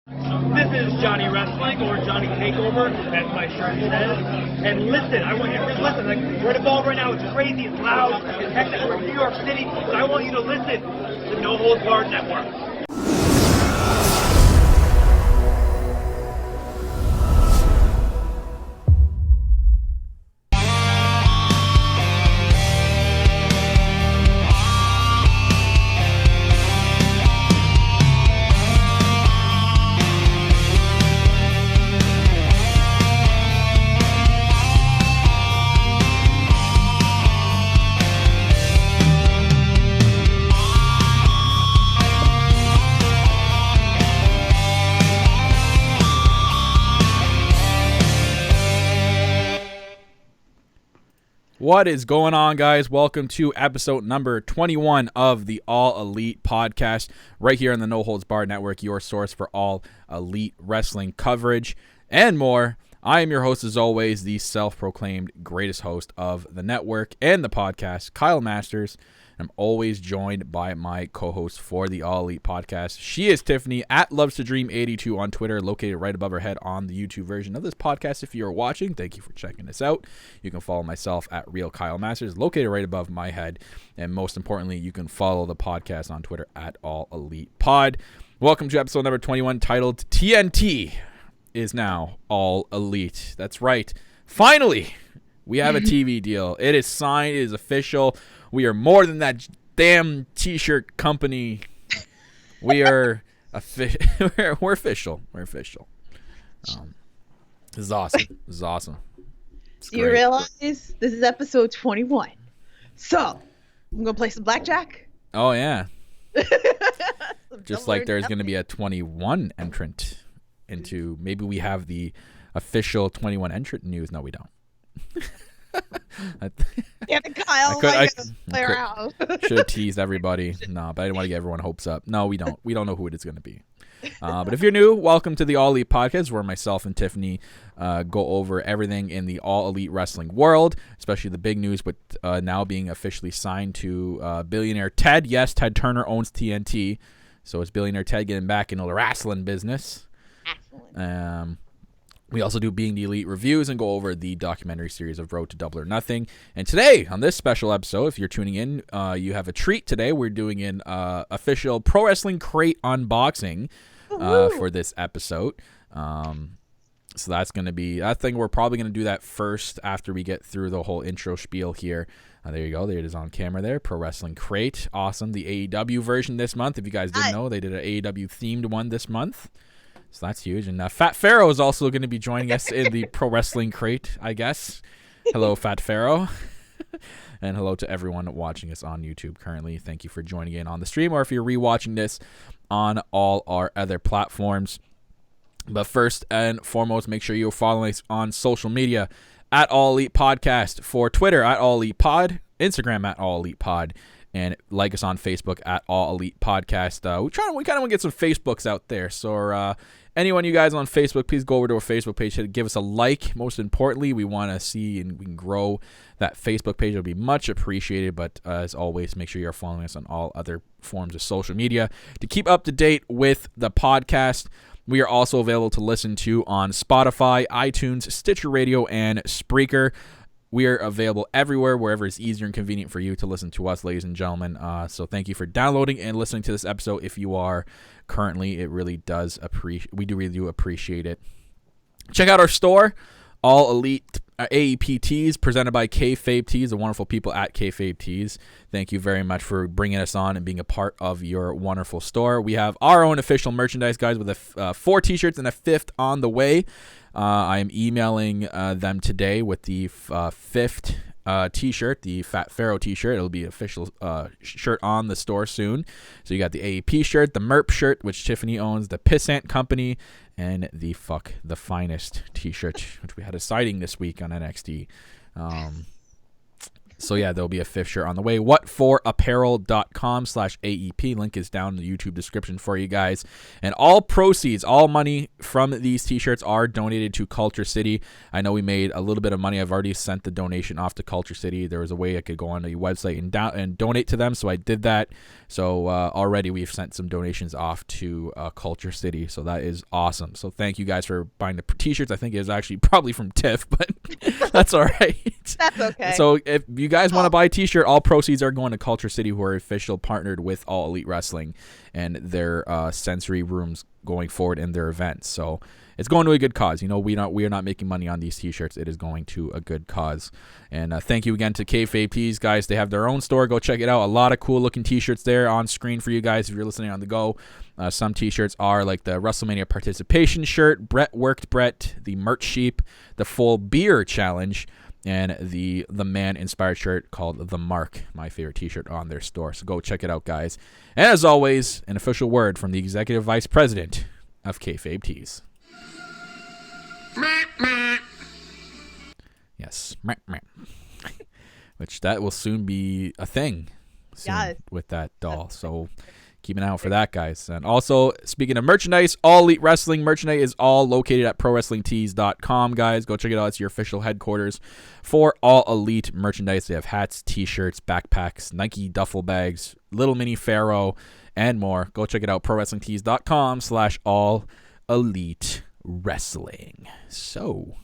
This is Johnny Wrestling, or Johnny Takeover, as my shirt says. And listen, I want you to listen. Like, we're involved right now. It's crazy, it's loud, it's hectic. We're in New York City, but I want you to listen to No Holds Barred Network. What is going on, guys? Welcome to episode number 21 of the All Elite podcast, right here on the No Holds Barred Network, your source for all elite wrestling coverage and more. I am your host, as always, the self-proclaimed greatest host of the network and the podcast, Kyle Masters. I'm always joined by my co-host for the All Elite podcast. She is Tiffany at Loves2Dream82 on Twitter, located right above her head on the YouTube version of this podcast. If you're watching, thank you for checking this out. You can follow myself at Real Kyle Masters, located right above my head. And most importantly, you can follow the podcast on Twitter at All Elite Pod. Welcome to episode number 21, titled TNT is now All Elite. That's right. Finally, we have a TV deal. It is signed. It is official. We are more than that damn t-shirt company. We are we're official. We're official. This is awesome. This is awesome. Do you realize this is episode 21? So I'm gonna play some blackjack. Oh yeah. Just like there's gonna be a 21 entrant into. Maybe we have the official 21 entrant news. No, we don't. Yeah, Kyle, should have teased everybody. No, but I didn't want to get everyone hopes up. No, we don't. We don't know who it is going to be. But if you're new, welcome to the All Elite podcast, where myself and Tiffany go over everything in the All Elite wrestling world, especially the big news with now being officially signed to billionaire Ted. Yes, Ted Turner owns TNT, so it's billionaire Ted getting back into the wrestling business. We also do Being the Elite reviews and go over the documentary series of Road to Double or Nothing. And today, on this special episode, if you're tuning in, you have a treat today. We're doing an official Pro Wrestling Crate unboxing for this episode. So that's going to be, I think we're probably going to do that first after we get through the whole intro spiel here. There you go. There it is on camera there. Pro Wrestling Crate. Awesome. The AEW version this month. If you guys didn't know, they did an AEW themed one this month. So that's huge. And Fat Pharaoh is also going to be joining us in the Pro Wrestling Crate, I guess. Hello, Fat Pharaoh. And hello to everyone watching us on YouTube currently. Thank you for joining in on the stream, or if you're rewatching this on all our other platforms. But first and foremost, make sure you're following us on social media at All Elite Podcast, for Twitter at All Elite Pod, Instagram at All Elite Pod, and like us on Facebook at All Elite Podcast. We kind of want to get some Facebooks out there. So anyone you guys on Facebook, please go over to our Facebook page, give us a like. Most importantly, we want to see and we can grow that Facebook page. It'll be much appreciated. But as always, make sure you're following us on all other forms of social media to keep up to date with the podcast. We are also available to listen to on Spotify, iTunes, Stitcher Radio, and Spreaker. We are available everywhere, wherever it's easier and convenient for you to listen to us, ladies and gentlemen. So thank you for downloading and listening to this episode. If you are currently, it really does we really do appreciate it. Check out our store, All Elite AEW Tees, presented by KayFabe Tees, the wonderful people at KayFabe Tees. Thank you very much for bringing us on and being a part of your wonderful store. We have our own official merchandise, guys, with 4 t-shirts and a 5th on the way. I am emailing them today with the 5th t-shirt, the Fat Pharaoh t-shirt. It'll be official shirt on the store soon. So you got the AEP shirt, the Merp shirt, which Tiffany owns, the Pissant Company, and the Fuck the Finest t-shirt, which we had a sighting this week on NXT. So yeah, there'll be a fifth shirt on the way. whatforapparel.com/AEP. Link is down in the YouTube description for you guys. And all proceeds, all money from these t-shirts are donated to Culture City. I know we made a little bit of money. I've already sent the donation off to Culture City. There was a way I could go on the website and donate to them, so I did that. So already we've sent some donations off to Culture City. So that is awesome. So thank you guys for buying the t-shirts. I think it was actually probably from Tiff, but that's all right. That's okay. So if you guys want to buy a t-shirt, all proceeds are going to Culture City, who are official partnered with All Elite Wrestling and their sensory rooms going forward in their events. So it's going to a good cause. You know, we are not making money on these t-shirts. It is going to a good cause. And thank you again to KayFabe Tees, guys. They have their own store. Go check it out. A lot of cool looking t-shirts there on screen for you guys if you're listening on the go. Some t-shirts are like the WrestleMania participation shirt, Brett Worked Brett, the Merch Sheep, the Full Beer Challenge, and the man inspired shirt called The Mark, my favorite t-shirt on their store. So go check it out, guys. And as always, an official word from the Executive Vice President of KayFabe Tees. Yes. Which that will soon be a thing with that doll. So keep an eye out for that, guys. And also, speaking of merchandise, All Elite Wrestling merchandise is all located at ProWrestlingTees.com, guys. Go check it out. It's your official headquarters for All Elite merchandise. They have hats, t-shirts, backpacks, Nike duffel bags, Little Mini Pharaoh, and more. Go check it out. ProWrestlingTees.com/All Elite Wrestling. So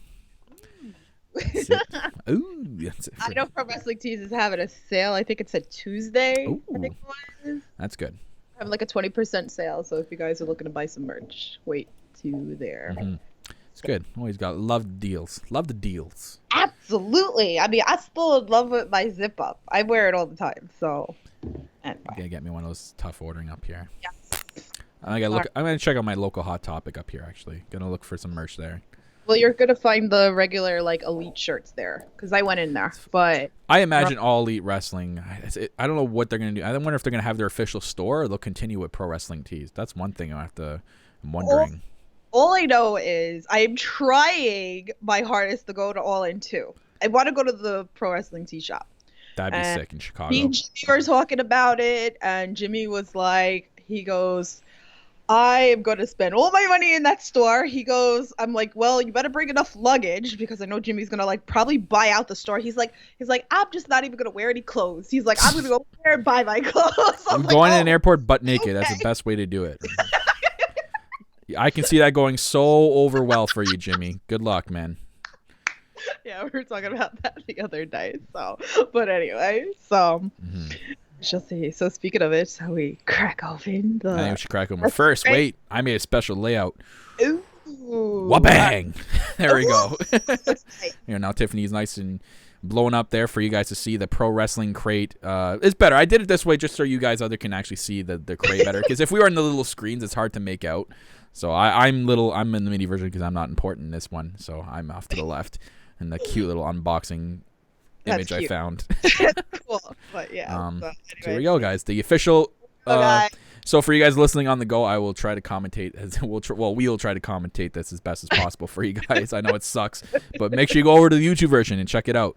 that's it. Ooh, that's it. I know Pro Wrestling Tees is having a sale. I think it's a Tuesday. Ooh, I think it was. that's good. Having like a 20% sale. So if you guys are looking to buy some merch, wait to there. Mm-hmm. It's good. Always got love the deals. Love the deals. Absolutely. I mean, I still in love with my zip up. I wear it all the time. So, You gotta get me one of those tough ordering up here. yes. I gotta look. I'm gonna check out my local Hot Topic up here. Actually, gonna look for some merch there. Well, you're gonna find the regular like elite shirts there because I went in there. But I imagine All Elite Wrestling. I don't know what they're gonna do. I wonder if they're gonna have their official store or they'll continue with Pro Wrestling Tees. That's one thing I'm wondering. All I know is I'm trying my hardest to go to All In too. I want to go to the Pro Wrestling Tee shop. That'd be sick in Chicago. Me and Jimmy were talking about it, and Jimmy was like, he goes, I am going to spend all my money in that store. He goes, I'm like, well, you better bring enough luggage because I know Jimmy's going to like probably buy out the store. He's like, I'm just not even going to wear any clothes. He's like, I'm going to go there and buy my clothes. I'm going in an airport butt naked. Okay. That's the best way to do it. I can see that going so over well for you, Jimmy. Good luck, man. Yeah, we were talking about that the other day. So, but anyway, she'll see. So speaking of it, so we crack open the. I think we should crack open first. Wait, I made a special layout. Ooh. Wha-bang! There we go. Now Tiffany's nice and blowing up there for you guys to see the pro wrestling crate. It's better. I did it this way just so you guys can actually see the crate better. Because if we were in the little screens, it's hard to make out. So I'm in the mini version because I'm not important in this one. So I'm off to the left. And the cute little unboxing image I found. Cool. But yeah. So, so here we go, guys. The official. So for you guys listening on the go, I will try to commentate. We'll try to commentate this as best as possible for you guys. I know it sucks, but make sure you go over to the YouTube version and check it out.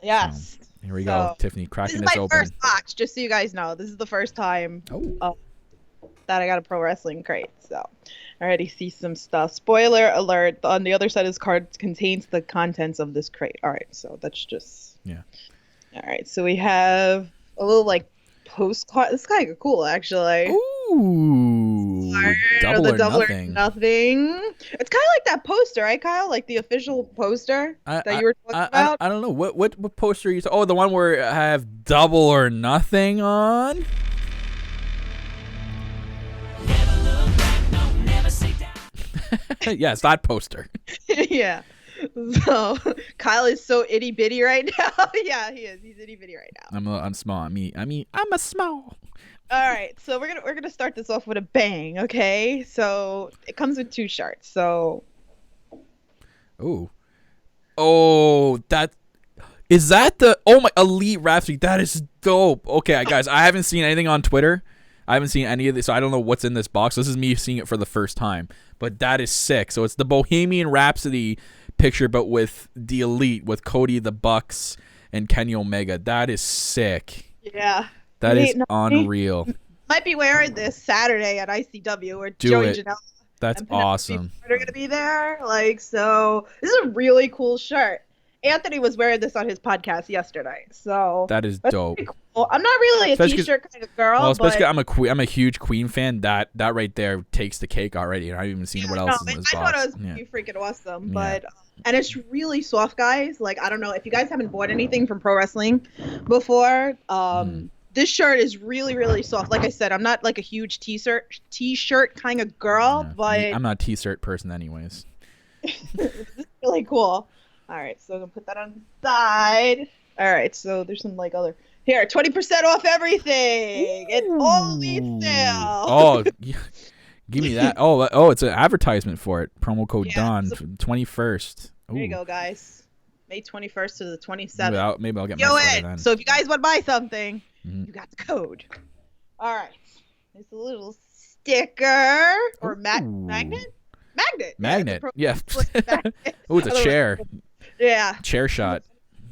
Yes. Here we go, Tiffany cracking this open. This is my first box, just so you guys know. This is the first time that I got a pro wrestling crate. So I already see some stuff. Spoiler alert, on the other side of this card contains the contents of this crate. All right, so that's just... Yeah. All right, so we have a little, like, postcard. This is kind of cool, actually. Ooh. Double or nothing. It's kind of like that poster, right, Kyle? Like the official poster that you were talking about? I don't know. What poster are you talking? Oh, the one where I have double or nothing on? Yes, that poster. Yeah. So Kyle is so itty bitty right now. Yeah, he is. He's itty bitty right now. I'm small. I'm a small. All right, so we're gonna start this off with a bang. Okay, so it comes with 2 shirts. So. That is that the my Elite Rhapsody. That is dope. Okay, guys, I haven't seen anything on Twitter. I haven't seen any of this, so I don't know what's in this box. This is me seeing it for the first time, but that is sick. So it's the Bohemian Rhapsody picture, but with the Elite, with Cody, the Bucks, and Kenny Omega. That is sick. Yeah. That is unreal. Might be wearing this Saturday at ICW or Do Joey it. Janela. That's awesome. They're gonna be there. Like, so this is a really cool shirt. Anthony was wearing this on his podcast yesterday. So that is dope. Cool. I'm not really a t-shirt kind of girl. Well, especially but I'm a huge Queen fan. That right there takes the cake already. I haven't even seen what else is in this box. I thought it was pretty freaking awesome. But and it's really soft, guys. Like, I don't know if you guys haven't bought anything from pro wrestling before. This shirt is really, really soft. Like I said, I'm not like a huge t-shirt kind of girl, but I'm not a t-shirt person anyways. This is really cool. All right, so I'm gonna put that on the side. All right, so there's some like other here, 20% off everything. It's all elite sale. Oh, give me that. Oh, it's an advertisement for it. Promo code Dawn, so 21st. There you go, guys. May 21st to the 27th. Maybe I'll get my sweater then. So if you guys want to buy something, you got the code. All right. There's a little sticker or magnet. Magnet. Yeah. Oh, it's a chair. Yeah. Chair shot.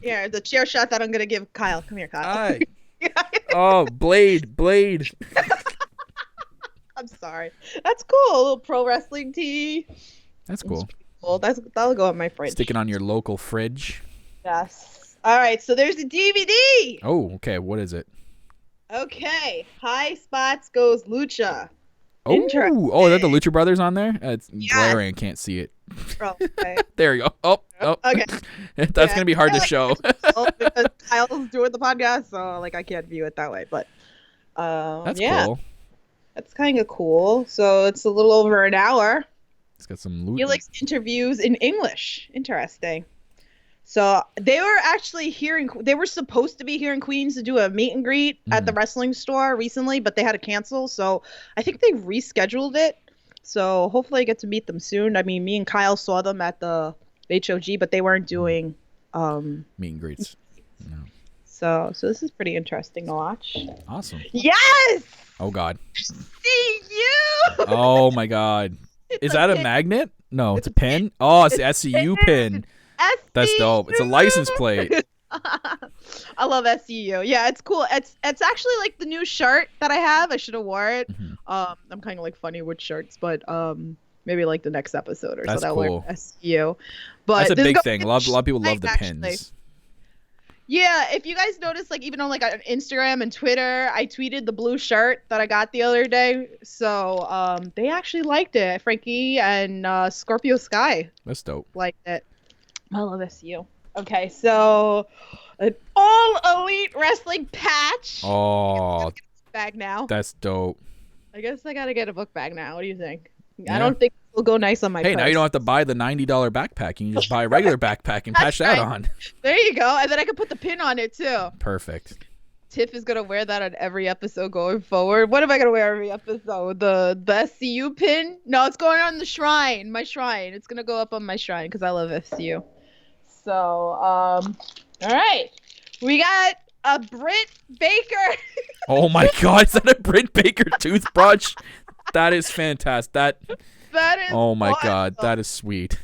Yeah, the chair shot that I'm gonna give Kyle. Come here, Kyle. Hi. Oh, Blade. I'm sorry. That's cool. A little pro wrestling tee. That's cool. That'll go on my fridge. Stick it on your local fridge. Yes. All right. So there's the DVD. Oh, okay. What is it? Okay. High Spots Goes Lucha. Oh, is that the Lucha Brothers on there? It's glaring. I can't see it. Oh, okay. There you go. Oh. Okay. That's gonna be hard to show. Because Kyle's doing the podcast, so like I can't view it that way. But that's cool. That's kind of cool. So it's a little over an hour. It's got some loot. Felix interviews in English. Interesting. So they were actually they were supposed to be here in Queens to do a meet and greet at the wrestling store recently, but they had to cancel. So I think they rescheduled it. So hopefully I get to meet them soon. I mean, me and Kyle saw them at the HOG, but they weren't doing meet and greets. No. So this is pretty interesting to watch. Awesome. Yes! Oh God. See you! Oh my God. Is that a magnet? No, it's a pin. Oh, it's the SCU pin. That's dope. It's a license plate. I love SCU. Yeah, it's cool. It's actually like the new shirt that I have. I should have wore it. I'm kind of like funny with shirts, but maybe like the next episode or so that wear SCU. But that's a big thing. A lot of people love the pins. Yeah, if you guys notice, like even on like on Instagram and Twitter, I tweeted the blue shirt that I got the other day. So they actually liked it. Frankie and Scorpio Sky. That's dope. Liked it. I love SCU. Okay, so an all elite wrestling patch. Oh, bag now. That's dope. I guess I gotta get a book bag now. What do you think? Yeah. I don't think it'll go nice on my purse. Now you don't have to buy the $90 backpack. You can just buy a regular backpack and patch that on. There you go. And then I can put the pin on it too. Perfect. Tiff is gonna wear that on every episode going forward. What am I gonna wear every episode? The SCU pin? No, it's going on the shrine. My shrine. It's gonna go up on my shrine because I love SCU. So, all right. We got a Britt Baker. Oh my God, is that a Britt Baker toothbrush? That is fantastic. That is. Oh my awesome. God, that is sweet.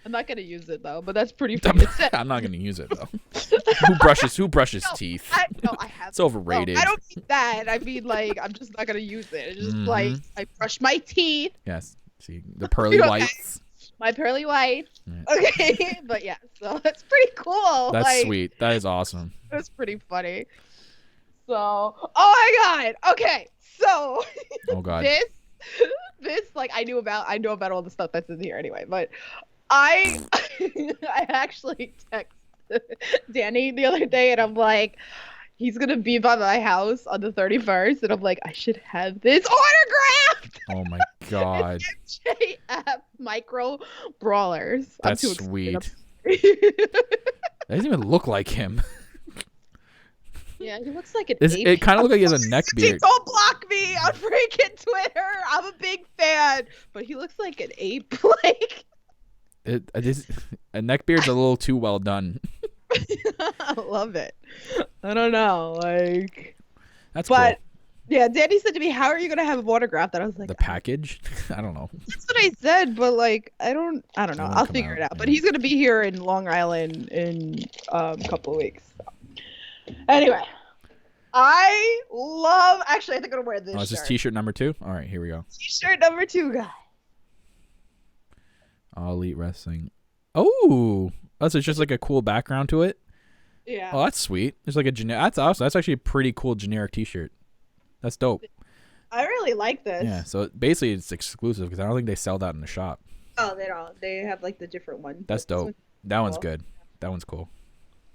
I'm not gonna use it though, but that's pretty funny. I'm not gonna use it though. Who brushes teeth? I have. It's overrated. No, I don't need that. I mean, like, I'm just not gonna use it. It's just like I brush my teeth. Yes. See the pearly whites. My pearly white. Yeah. Okay, but yeah, so that's pretty cool. That's sweet. That is awesome. That's pretty funny. So, oh my God. Okay, so. Oh God. This like I know about all the stuff that's in here anyway, but I actually texted Danny the other day and I'm like, he's gonna be by my house on the 31st, and I'm like, I should have this autographed. Oh my God. MJF Micro Brawlers. That's sweet. That doesn't even look like him. Yeah, he looks like an ape. It kind of looks like he has a neck beard. Don't block me on freaking Twitter. I'm a big fan, but he looks like an ape. Like a neck beard's a little too well done. I love it. I don't know, like. That's cool. Yeah, Danny said to me, "How are you gonna have him autograph that?" I was like, The package? I don't know. That's what I said, but like, I don't know. won't I'll come figure it out, out. But yeah. he's gonna be here in Long Island in a couple of weeks. So. Anyway, I love. Actually, I think I'm gonna wear this. Oh, is this shirt. T-shirt number 2? All right, here we go. T-shirt number 2, guy. All Elite Wrestling. Oh, so it's just like a cool background to it. Yeah. Oh, that's sweet. There's like a generic. That's awesome. That's actually a pretty cool generic T-shirt. That's dope. I really like this. Yeah. So basically, it's exclusive because I don't think they sell that in the shop. Oh, they don't. They have like the different one. That's but this dope. That one's cool. good. That one's cool.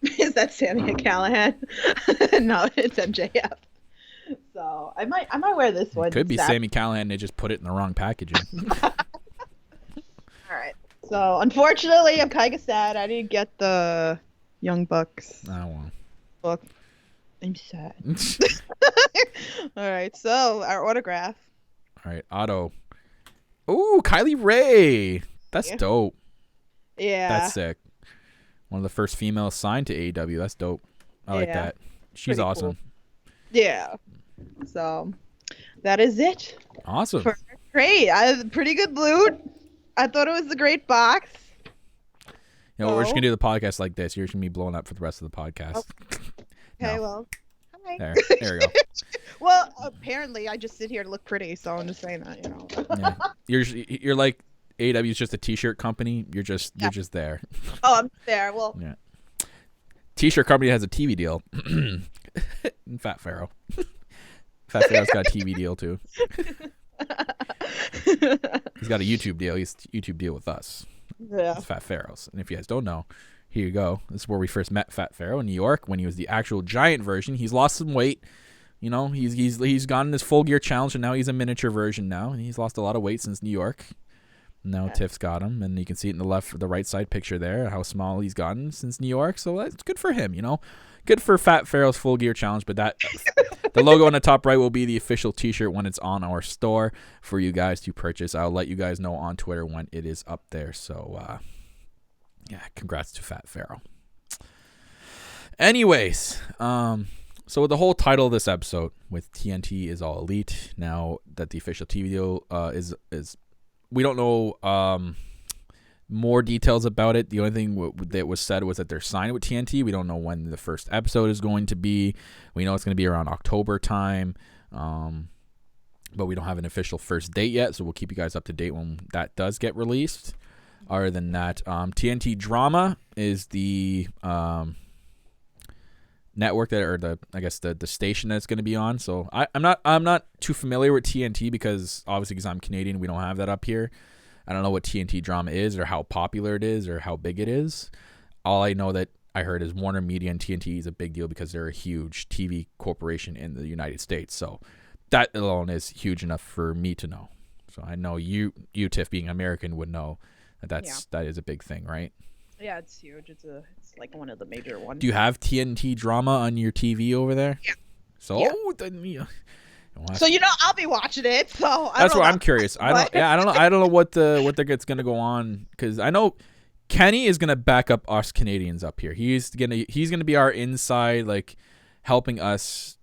Is that Sammy and Callahan? No, it's MJF. So I might wear this one. It could be Sad. Sami Callihan. They just put it in the wrong packaging. All right. So unfortunately, I'm kind of sad. I didn't get the Young Bucks I won't. book. I'm sad. All right. So our autograph. All right, Otto. Ooh, Kylie Ray. That's Yeah. dope. Yeah. That's sick. One of the first females signed to AEW. That's dope. I like Yeah. that. She's Pretty awesome. cool. Yeah. So that is it. Awesome. For great. I have a pretty good loot. I thought it was a great box. You know, we're just gonna do the podcast like this. You're just gonna be blowing up for the rest of the podcast. Okay, No. well. Hi. There we go. Well, apparently I just sit here to look pretty, so I'm just saying that, you know. Yeah. You're like AEW is just a T-shirt company. You're just there. Oh, I'm there. Well, Yeah. T-shirt company has a TV deal. Fat Pharaoh. Fat Pharaoh's got a TV deal too. He's got a YouTube deal. He's YouTube deal with us. yeah. It's Fat Pharaoh's. And if you guys don't know, here you go. This is where we first met Fat Pharaoh in New York when he was the actual giant version. He's lost some weight. You know, he's gone this full gear challenge, and now he's a miniature version now. And he's lost a lot of weight since New York. Now Tiff's got him, and you can see it in the right side picture there, how small he's gotten since New York. So that's good for him, you know. Good for Fat Pharaoh's Full Gear Challenge, but that the logo on the top right will be the official T-shirt when it's on our store for you guys to purchase. I'll let you guys know on Twitter when it is up there. So, yeah, congrats to Fat Pharaoh. Anyways, so with the whole title of this episode with TNT is All Elite, now that the official TV deal is we don't know more details about it. The only thing that was said was that they're signed with TNT. We don't know when the first episode is going to be. We know it's going to be around October time, but we don't have an official first date yet, so we'll keep you guys up to date when that does get released. Other than that, TNT Drama is the network the station that it's going to be on. So I'm not too familiar with TNT because I'm Canadian, we don't have that up here. I don't know what TNT Drama is or how popular it is or how big it is. All I know that I heard is Warner Media and TNT is a big deal because they're a huge TV corporation in the United States. So that alone is huge enough for me to know. So I know you Tiff, being American, would know that is a big thing, right? Yeah, it's huge. It's like one of the major ones. Do you have TNT Drama on your TV over there? Yeah. So Yeah. Then So I'll be watching it. So that's what I'm curious. I don't know what it's gonna go on because I know Kenny is gonna back up us Canadians up here. He's gonna be our inside, like helping us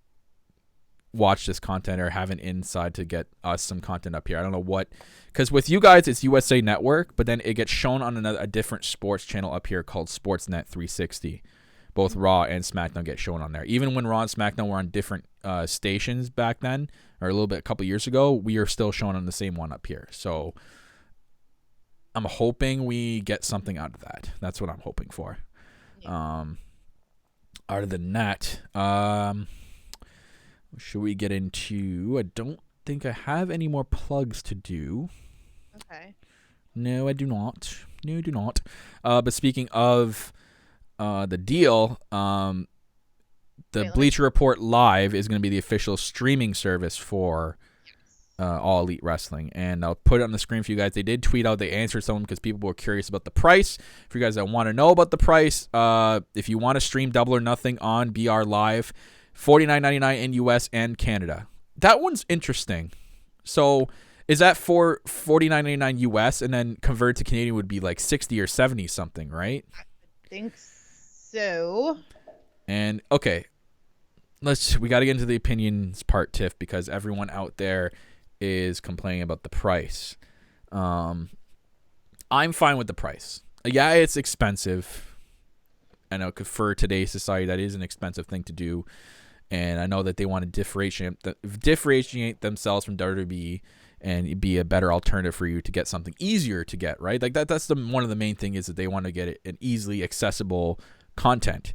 watch this content or have an inside to get us some content up here. I don't know what, because with you guys it's USA Network, but then it gets shown on a different sports channel up here called Sportsnet 360. Both Raw and SmackDown get shown on there. Even when Raw and SmackDown were on different stations back then, or a couple years ago, we are still shown on the same one up here. So I'm hoping we get something out of that. That's what I'm hoping for. Yeah. Other than that, should we get into? I don't think I have any more plugs to do. Okay. No, I do not. No, I do not. But speaking of the deal, the Bleacher Report Live is going to be the official streaming service for All Elite Wrestling, and I'll put it on the screen for you guys. They did tweet out, they answered someone because people were curious about the price. For you guys that want to know about the price, if you want to stream Double or Nothing on BR Live, $49.99 in US and Canada. That one's interesting. So is that for $49.99 US and then converted to Canadian would be like 60 or 70 something, right? I think so. And okay, we got to get into the opinions part, Tiff, because everyone out there is complaining about the price. I'm fine with the price. Yeah, it's expensive. I know for today's society that is an expensive thing to do, and I know that they want to differentiate themselves from WWE and be a better alternative for you to get something easier to get, right? Like that's one of the main thing is that they want to get an easily accessible content.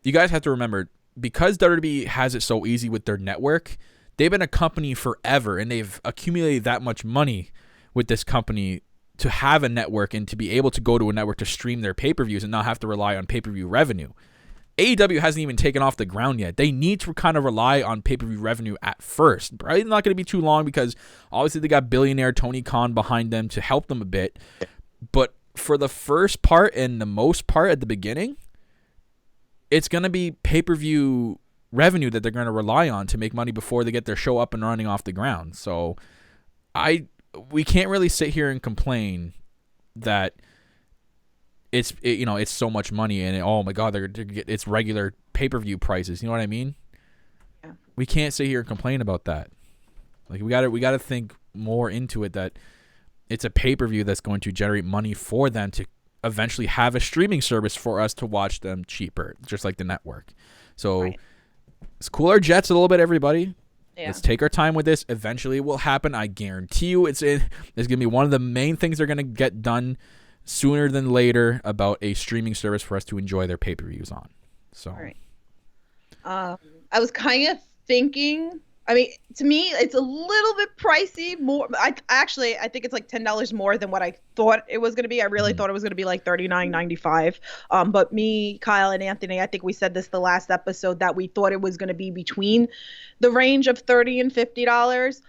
You guys have to remember, because WWE has it so easy with their network, they've been a company forever, and they've accumulated that much money with this company to have a network and to be able to go to a network to stream their pay-per-views and not have to rely on pay-per-view revenue. AEW hasn't even taken off the ground yet. They need to kind of rely on pay-per-view revenue at first. Probably not going to be too long because obviously they got billionaire Tony Khan behind them to help them a bit. But for the first part and the most part at the beginning, it's going to be pay-per-view revenue that they're going to rely on to make money before they get their show up and running off the ground. So we can't really sit here and complain that it's so much money and oh my god, it's regular pay-per-view prices. You know what I mean? Yeah. We can't sit here and complain about that. Like we got to think more into it, that it's a pay-per-view that's going to generate money for them to eventually have a streaming service for us to watch them cheaper, just like the network. So let's cool our jets a little bit, everybody. Yeah. Let's take our time with this. Eventually it will happen. I guarantee you it's going to be one of the main things they're going to get done sooner than later about a streaming service for us to enjoy their pay-per-views on. So, I was kind of thinking, I mean, to me, it's a little bit pricey. More, I think it's like $10 more than what I thought it was going to be. I really thought it was going to be like $39.95. But me, Kyle, and Anthony, I think we said this the last episode that we thought it was going to be between the range of $30 and $50.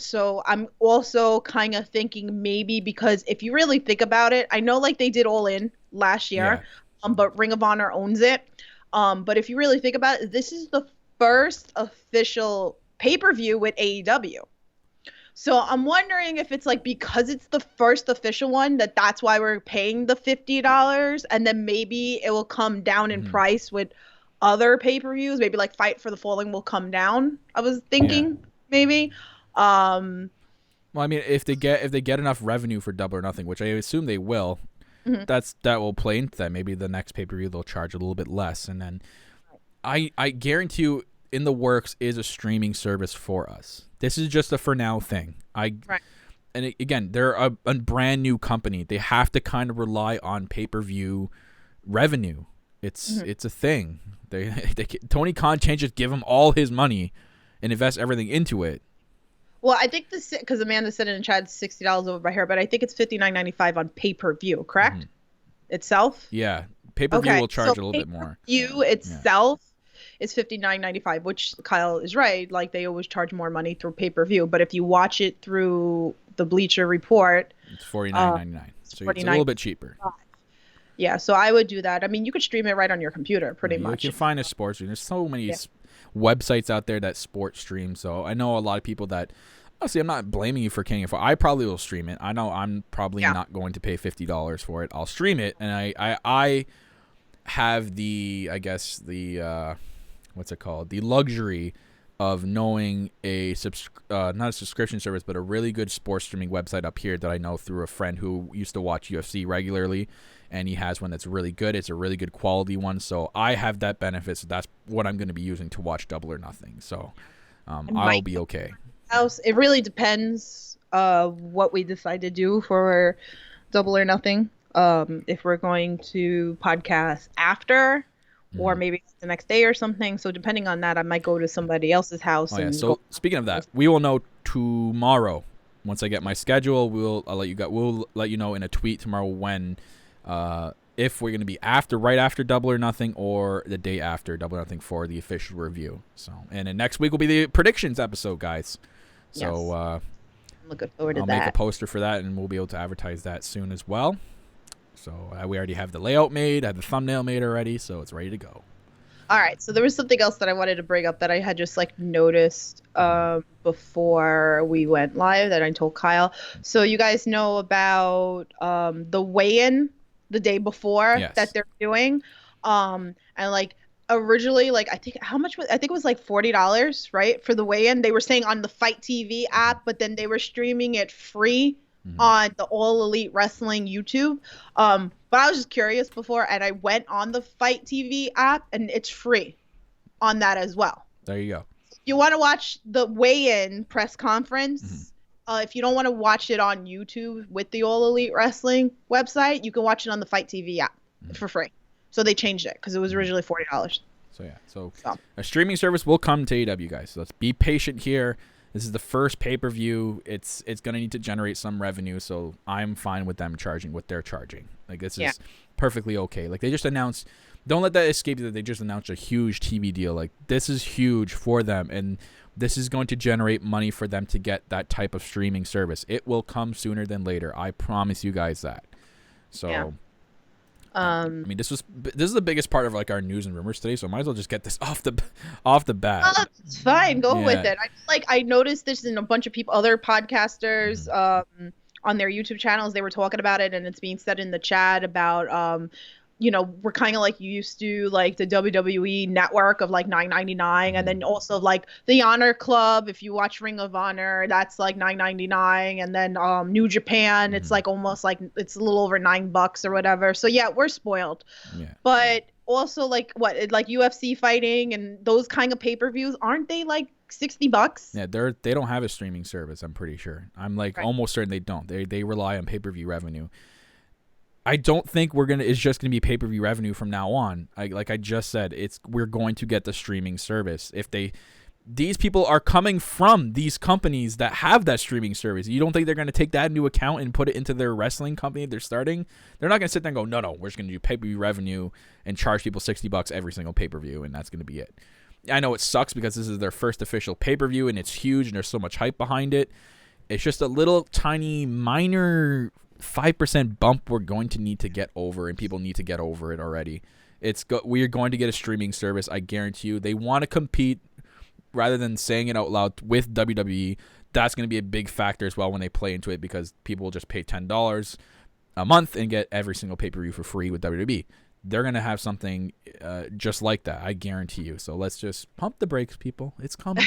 So I'm also kind of thinking maybe, because if you really think about it, I know like they did All In last year, but Ring of Honor owns it. But if you really think about it, this is the first official pay-per-view with AEW. So I'm wondering if it's like, because it's the first official one, that's why we're paying the $50, and then maybe it will come down in price with other pay-per-views. Maybe like Fight for the Fallen will come down. I was thinking maybe. Well, I mean, if they get enough revenue for Double or Nothing, which I assume they will, that will play into that. Maybe the next pay-per-view they'll charge a little bit less, and then I guarantee you, in the works is a streaming service for us. This is just a for now thing. And again, they're a brand new company. They have to kind of rely on pay-per-view revenue. It's a thing. Tony Khan can't just give him all his money and invest everything into it. Well, I think because Amanda said in the chat $60 over by her, but I think it's $59.95 on pay-per-view, correct? Itself? Yeah. Pay-per-view will charge a little bit more. Pay-per-view itself is $59.95, which Kyle is right. Like, they always charge more money through pay-per-view. But if you watch it through the Bleacher Report, it's $49.99. So it's a little bit cheaper. Yeah, so I would do that. I mean, you could stream it right on your computer, pretty much. You can find a sports stream. There's so many websites out there that sports stream. So I know a lot of people that, honestly, I'm not blaming you for canning it for. I probably will stream it. I know I'm probably not going to pay $50 for it. I'll stream it, and I have the, I guess, the what's it called? The luxury of knowing not a subscription service, but a really good sports streaming website up here that I know through a friend who used to watch UFC regularly, and he has one that's really good. It's a really good quality one, so I have that benefit. So that's what I'm going to be using to watch Double or Nothing. So I'll be okay. It really depends what we decide to do for Double or Nothing. If we're going to podcast after, or maybe the next day or something. So depending on that, I might go to somebody else's house. So speaking of that, we will know tomorrow. Once I get my schedule, we'll let you know in a tweet tomorrow when if we're going to be right after Double or Nothing or the day after Double or Nothing for the official review. So, and then next week will be the predictions episode, guys. So I'm looking forward to I'll that. make a poster for that, and we'll be able to advertise that soon as well. So we already have the layout made, I have the thumbnail made already, so it's ready to go. All right, so there was something else that I wanted to bring up that I had just like noticed before we went live that I told Kyle. So you guys know about the weigh-in the day before that they're doing, and like originally, like, I think it was like $40, right? For the weigh-in. They were saying on the Fight TV app, but then they were streaming it free on the All Elite Wrestling YouTube. But I was just curious before, and I went on the Fight TV app, and it's free on that as well. There you go. You want to watch the weigh-in press conference. If you don't want to watch it on YouTube with the All Elite Wrestling website, you can watch it on the Fight TV app for free. So they changed it because it was originally $40. So yeah, so a streaming service will come to AEW, guys. So let's be patient here. This is the first pay-per-view. It's going to need to generate some revenue, so I'm fine with them charging what they're charging. Like, this is perfectly okay. Like, they just announced, don't let that escape you that they just announced a huge TV deal. Like, this is huge for them, and this is going to generate money for them to get that type of streaming service. It will come sooner than later. I promise you guys that. So, I mean, this is the biggest part of, like, our news and rumors today, so I might as well just get this off the bat. Oh, it's fine. Go with it. I noticed this in a bunch of people, other podcasters, on their YouTube channels. They were talking about it, and it's being said in the chat about, we're kind of like used to, like, the WWE network of like $9.99, and then also like the Honor Club. If you watch Ring of Honor, that's like $9.99, and then New Japan, it's like almost like it's a little over $9 or whatever. So yeah, we're spoiled. Yeah. But also, like, like UFC fighting and those kind of pay-per-views, aren't they like $60? Yeah, they don't have a streaming service, I'm pretty sure. I'm like almost certain they don't. They rely on pay-per-view revenue. I don't think it's just gonna be pay-per-view revenue from now on. Like I just said, we're going to get the streaming service. These people are coming from these companies that have that streaming service. You don't think they're gonna take that into account and put it into their wrestling company they're starting? They're not gonna sit there and go, no, we're just gonna do pay-per-view revenue and charge people $60 every single pay-per-view, and that's gonna be it. I know it sucks because this is their first official pay-per-view and it's huge and there's so much hype behind it. It's just a little tiny minor 5% bump we're going to need to get over, and people need to get over it already. We are going to get a streaming service, I guarantee you. They want to compete rather than saying it out loud with WWE. That's going to be a big factor as well when they play into it, because people will just pay $10 a month and get every single pay-per-view for free with WWE. They're going to have something just like that, I guarantee you. So let's just pump the brakes, people. It's coming.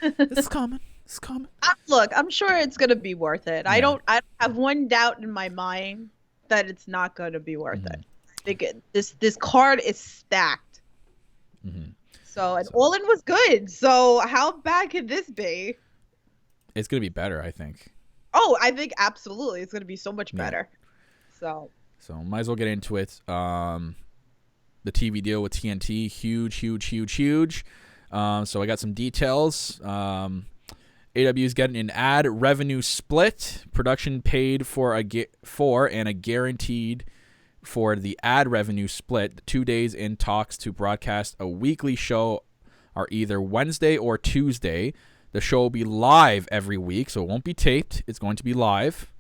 It's coming. It's coming. Look, I'm sure it's going to be worth it. Yeah. I don't have one doubt in my mind that it's not going to be worth it. I think this card is stacked. So All In was good. So how bad could this be? It's going to be better, I think. Oh, I think absolutely. It's going to be so much better. So might as well get into it. The TV deal with TNT, huge. So I got some details. AEW is getting an ad revenue split. Production paid for and a guaranteed for the ad revenue split. 2 days in talks to broadcast a weekly show are either Wednesday or Tuesday. The show will be live every week, so it won't be taped. It's going to be live.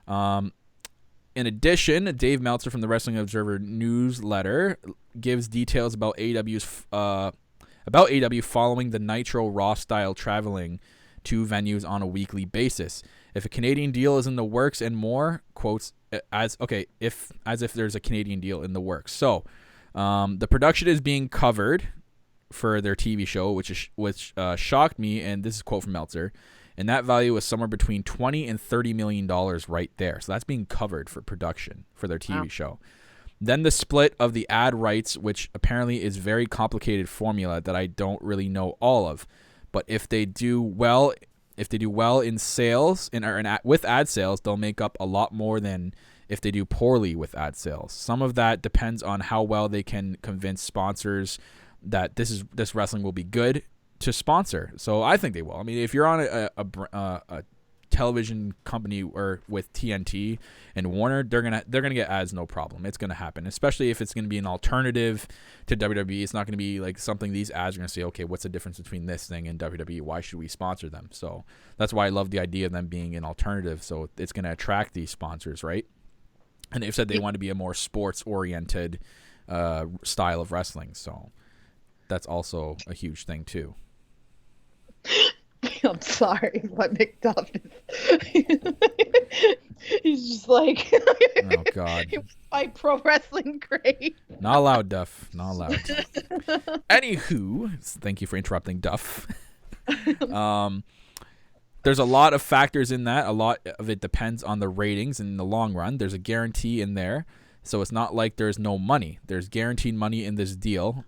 In addition, Dave Meltzer from the Wrestling Observer newsletter gives details about AEW following the Nitro Raw style traveling to venues on a weekly basis. If a Canadian deal is in the works and more, quotes as if there's a Canadian deal in the works. So, the production is being covered for their TV show, which shocked me, and this is a quote from Meltzer. And that value is somewhere between $20 and $30 million right there. So that's being covered for production for their TV show. Then the split of the ad rights, which apparently is very complicated formula that I don't really know all of. But if they do well in sales with ad sales, they'll make up a lot more than if they do poorly with ad sales. Some of that depends on how well they can convince sponsors that this wrestling will be good to sponsor. So I think they will. I mean, if you're on a television company or with TNT and Warner, they're gonna get ads, no problem. It's gonna happen, especially if it's gonna be an alternative to WWE. It's not gonna be like something these ads are gonna say, okay, what's the difference between this thing and WWE? Why should we sponsor them? So that's why I love the idea of them being an alternative. So it's gonna attract these sponsors, right? And they've said they want to be a more sports oriented style of wrestling. So that's also a huge thing too. I'm sorry, but McDuff is he's just Like, Oh God. he was my pro wrestling crate. Not allowed, Duff. Not allowed. Anywho, thank you for interrupting, Duff. There's a lot of factors in that. A lot of it depends on the ratings in the long run. There's a guarantee in there. So it's not like there's no money. There's guaranteed money in this deal.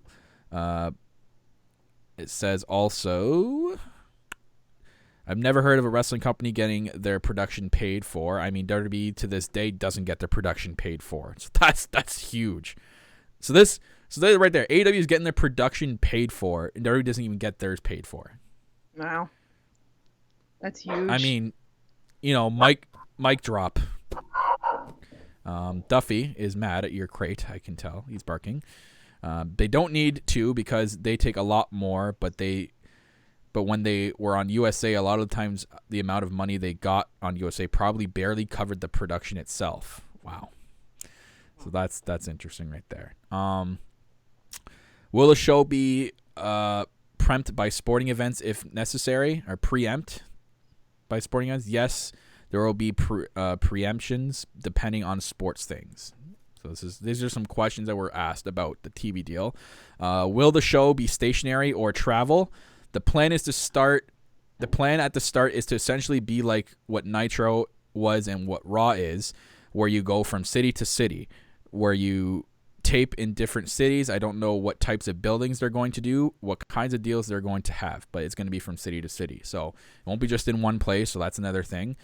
It says also, I've never heard of a wrestling company getting their production paid for. I mean, WWE to this day doesn't get their production paid for. So that's huge. So right there, AEW is getting their production paid for, and WWE doesn't even get theirs paid for. Wow. That's huge. I mean, mic drop. Duffy is mad at your crate. I can tell. He's barking. They don't need to because they take a lot more, but when they were on USA, a lot of the times the amount of money they got on USA probably barely covered the production itself. Wow. So that's interesting right there. Will the show be preempted by sporting events if necessary, or preempt by sporting events? Yes, there will be preemptions depending on sports things. So these are some questions that were asked about the TV deal. Will the show be stationary or travel? The plan at the start is to essentially be like what Nitro was and what Raw is, where you go from city to city, where you tape in different cities. I don't know what types of buildings they're going to do, what kinds of deals they're going to have, but it's going to be from city to city. So it won't be just in one place, so that's another thing.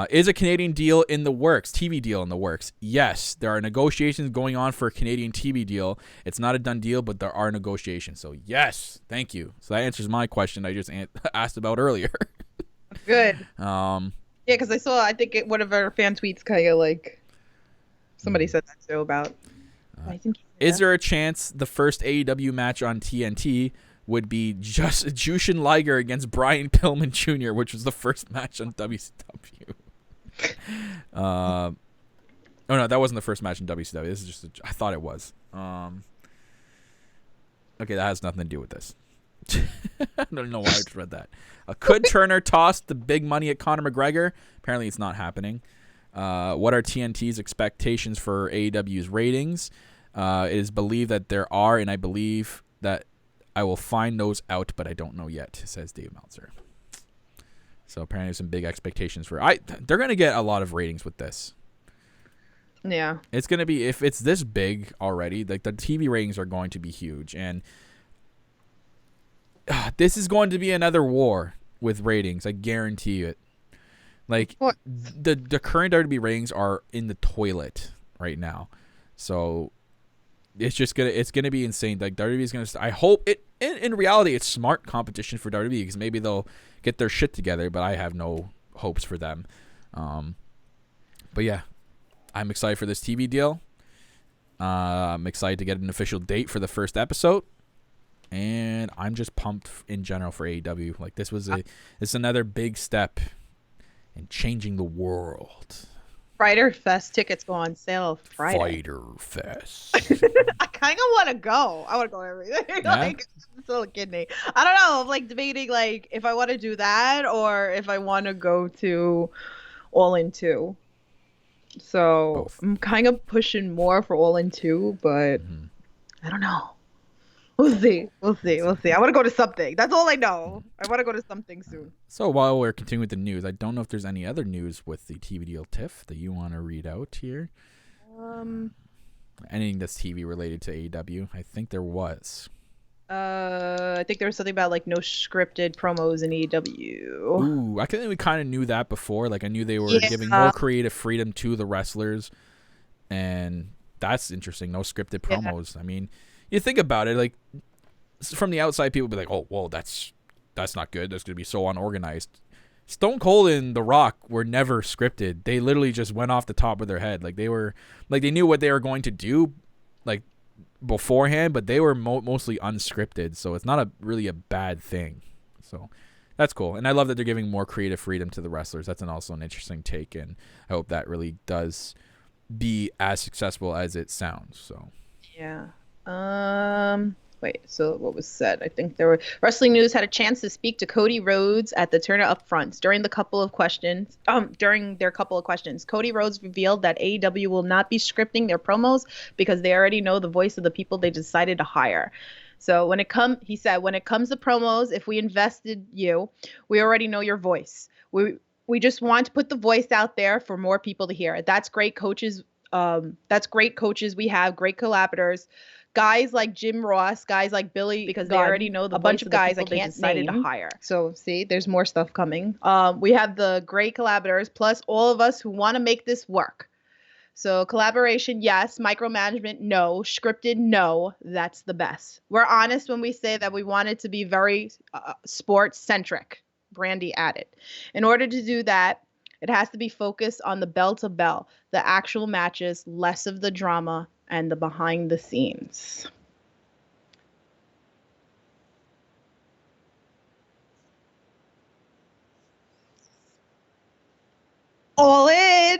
Is a Canadian deal in the works, TV deal in the works? Yes, there are negotiations going on for a Canadian TV deal. It's not a done deal, but there are negotiations. So yes, thank you. So that answers my question I just asked about earlier. Good. Yeah, because I think one of our fan tweets kind of like, somebody said that too about. I think. Is there a chance the first AEW match on TNT would be just Jushin Liger against Brian Pillman Jr., which was the first match on WCW? Oh no, that wasn't the first match in WCW. This is just I thought it was. Okay, that has nothing to do with this. I don't know why I just read that. Could Turner toss the big money at Conor McGregor? Apparently it's not happening. What are TNT's expectations for AEW's ratings? It is believed that there are, and I believe that I will find those out, but I don't know yet, says Dave Meltzer. So apparently there's some big expectations for they're going to get a lot of ratings with this. Yeah. It's going to be, if it's this big already, like the TV ratings are going to be huge. And this is going to be another war with ratings. I guarantee it. Like what? The current WWE ratings are in the toilet right now. So it's gonna be insane. Like WWE is gonna. I hope it. In reality, it's smart competition for WWE because maybe they'll get their shit together. But I have no hopes for them. But yeah, I'm excited for this TV deal. I'm excited to get an official date for the first episode, and I'm just pumped in general for AEW. Like it's another big step in changing the world. Fighter Fest tickets go on sale Friday. Fighter Fest. I kind of want to go. I want to go everything. Yeah? Like, it's a little kidney. I don't know. I'm like debating like if I want to do that or if I want to go to All In 2. So Both. I'm kind of pushing more for All In 2, but I don't know. We'll see. I want to go to something. That's all I know. I want to go to something soon. So while we're continuing with the news, I don't know if there's any other news with the TV deal TIFF that you want to read out here. Anything that's TV related to AEW? I think there was. I think there was something about like no scripted promos in AEW. Ooh, I think we kind of knew that before. Like I knew they were giving more creative freedom to the wrestlers, and that's interesting. No scripted promos. I mean, you think about it, like from the outside, people be like, "Oh, whoa, that's not good. That's gonna be so unorganized." Stone Cold and The Rock were never scripted. They literally just went off the top of their head. Like they knew what they were going to do, like beforehand, but they were mostly unscripted. So it's not really a bad thing. So that's cool, and I love that they're giving more creative freedom to the wrestlers. That's also an interesting take, and I hope that really does be as successful as it sounds. So yeah. Wait, so what was said? I think there were Wrestling News had a chance to speak to Cody Rhodes at the Turner Upfronts during their couple of questions. Cody Rhodes revealed that AEW will not be scripting their promos because they already know the voice of the people they decided to hire. So he said, when it comes to promos, if we invested you, we already know your voice. We just want to put the voice out there for more people to hear. That's great coaches. That's great coaches. We have great collaborators. Guys like Jim Ross, guys like Billy, because they already know a bunch of guys I can't decided to hire. So see, there's more stuff coming. We have the great collaborators, plus all of us who want to make this work. So collaboration, yes. Micromanagement, no. Scripted, no. That's the best. We're honest when we say that we want it to be very sports centric. Brandy added. In order to do that, it has to be focused on the bell to bell, the actual matches, less of the drama and the behind the scenes. All in.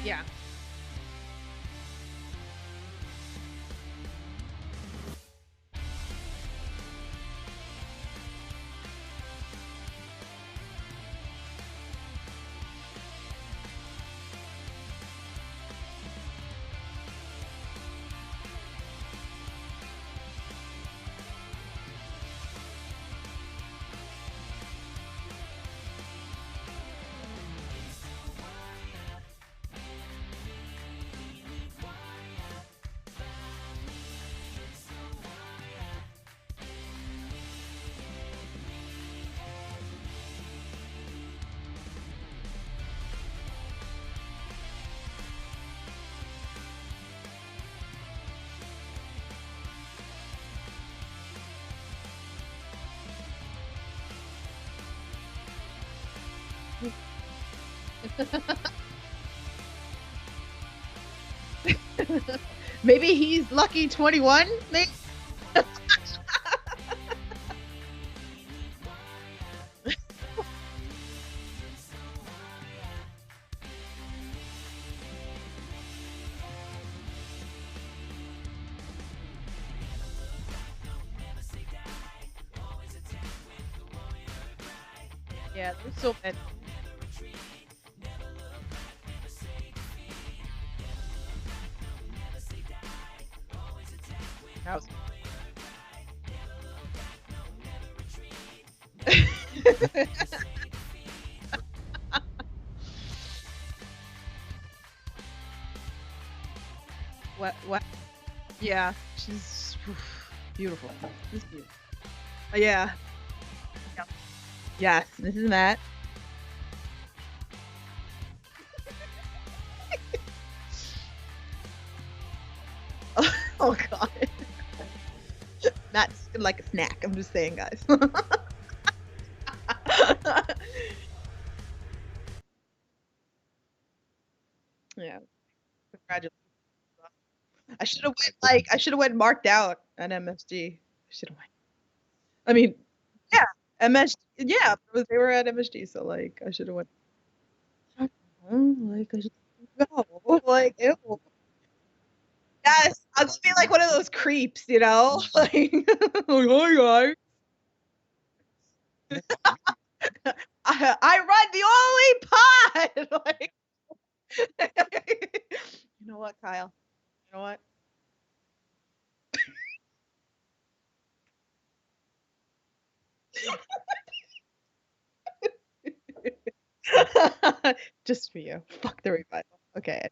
Yeah. Maybe he's lucky 21, maybe? Yeah, there's so many. That was- what? Yeah, she's beautiful. This is beautiful. Yeah. Yeah. Yes, this is Matt. Oh God. Matt's like a snack. I'm just saying, guys. Yeah. Congratulations. I should have went marked out at MSG. Should have went. I mean, yeah, MSG. Yeah, they were at MSG, so like I should have went. Like I should go. Like ew. Yes, I'll just be like one of those creeps, you know? Like, hi guys. I run the only pod. Like, you know what, Kyle? You know what? Just for you. Fuck the revival. Okay.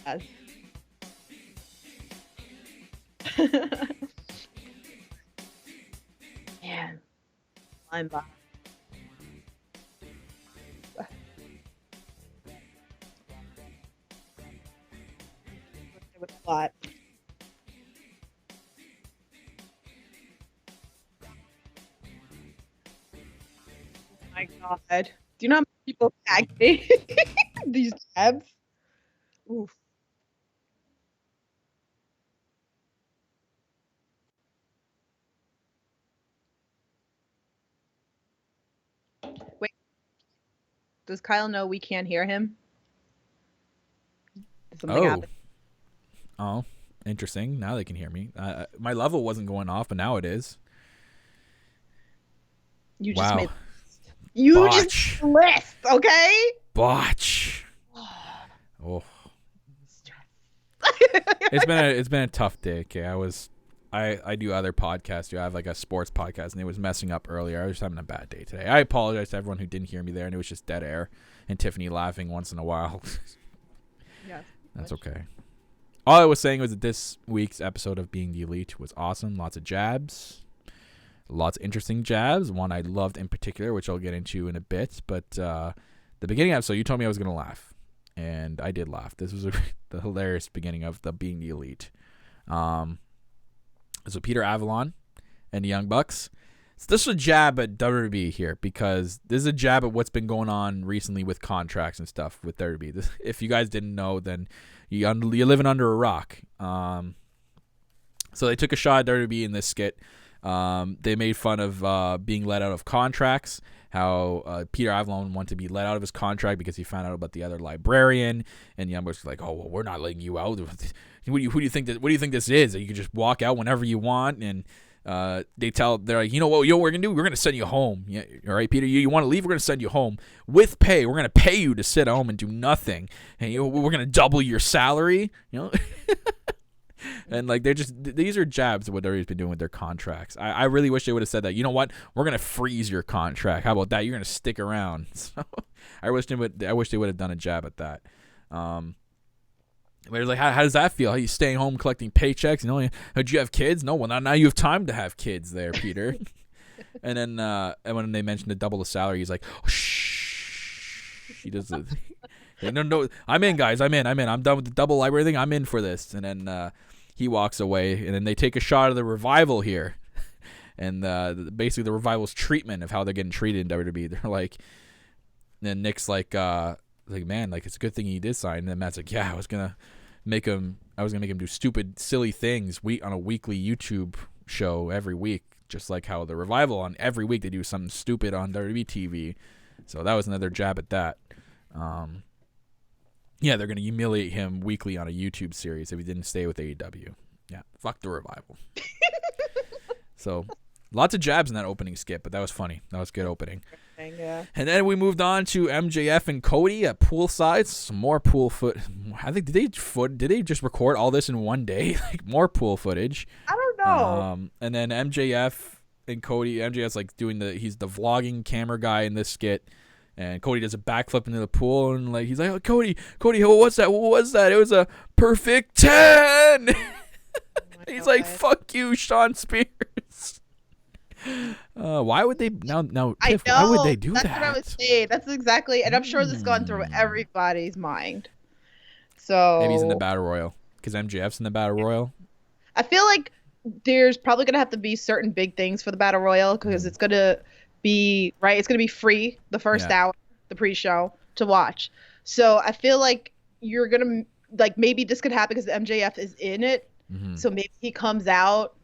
Yes. Man, I'm back. With a lot. Oh my God. Do you know how many people tag me these jabs? Oof. Wait, does Kyle know we can't hear him? Did something happen? Oh, interesting. Now they can hear me. My level wasn't going off, but now it is. You Wow. just made you Botch. just list, okay? Botch. Oh. It's been a tough day. Okay, I do other podcasts. I have like a sports podcast, and it was messing up earlier. I was just having a bad day today. I apologize to everyone who didn't hear me there, and it was just dead air and Tiffany laughing once in a while. Yes. That's okay. All I was saying was that this week's episode of Being the Elite was awesome. Lots of jabs. Lots of interesting jabs. One I loved in particular, which I'll get into in a bit. But the beginning episode, you told me I was going to laugh. And I did laugh. This was the hilarious beginning of the Being the Elite. So Peter Avalon and the Young Bucks. So this is a jab at WWE here, because this is a jab at what's been going on recently with contracts and stuff with WWE. If you guys didn't know, then you're living under a rock. So they took a shot at WWE in this skit. They made fun of being let out of contracts, how Peter Avalon wanted to be let out of his contract because he found out about the other librarian, and the Young Bucks were like, "Oh, well, we're not letting you out. What do you think this is? That you can just walk out whenever you want?" And they're like, you know what we're gonna do? We're gonna send you home. Yeah, all right, Peter. You want to leave? We're gonna send you home with pay. We're gonna pay you to sit home and do nothing, and we're gonna double your salary. And like these are jabs of what WWE's been doing with their contracts. I really wish they would have said that. You know what? We're gonna freeze your contract. How about that? You're gonna stick around. So I wish they would have done a jab at that. But it's like, how does that feel? How you staying home collecting paychecks? Did you have kids? No, well now you have time to have kids there, Peter. And then and when they mentioned to double the salary, he's like, oh, shh. He does it. No, I'm in, guys. I'm in. I'm done with the double library thing. I'm in for this. And then he walks away, and then they take a shot of the Revival here. And basically the Revival's treatment of how they're getting treated in WWE. They're like, and then Nick's like, man, like, it's a good thing he did sign. And then Matt's like, yeah, I was gonna make him do stupid, silly things on a weekly YouTube show every week, just like how the Revival on every week they do something stupid on WWE TV. So that was another jab at that. Yeah, they're gonna humiliate him weekly on a YouTube series if he didn't stay with AEW. Yeah, fuck the Revival. So lots of jabs in that opening skit, but that was funny. That was a good opening. Yeah. And then we moved on to MJF and Cody at poolside. Some more pool foot. I think did they just record all this in one day? Like, more pool footage. I don't know. And then MJF and Cody. MJF's like he's the vlogging camera guy in this skit. And Cody does a backflip into the pool, and like he's like, "Oh, Cody, what's that? What was that? It was a perfect 10." He's like, "Fuck you, Sean Spears." Why would they now? Tiff, why would they do that? That's what I was saying. That's exactly, and I'm sure this has gone through everybody's mind. So maybe he's in the battle royal because MJF's in the battle royal. I feel like there's probably gonna have to be certain big things for the battle royal because it's gonna be right. It's gonna be free the first hour, the pre-show to watch. So I feel like you're gonna maybe this could happen because MJF is in it. Mm-hmm. So maybe he comes out.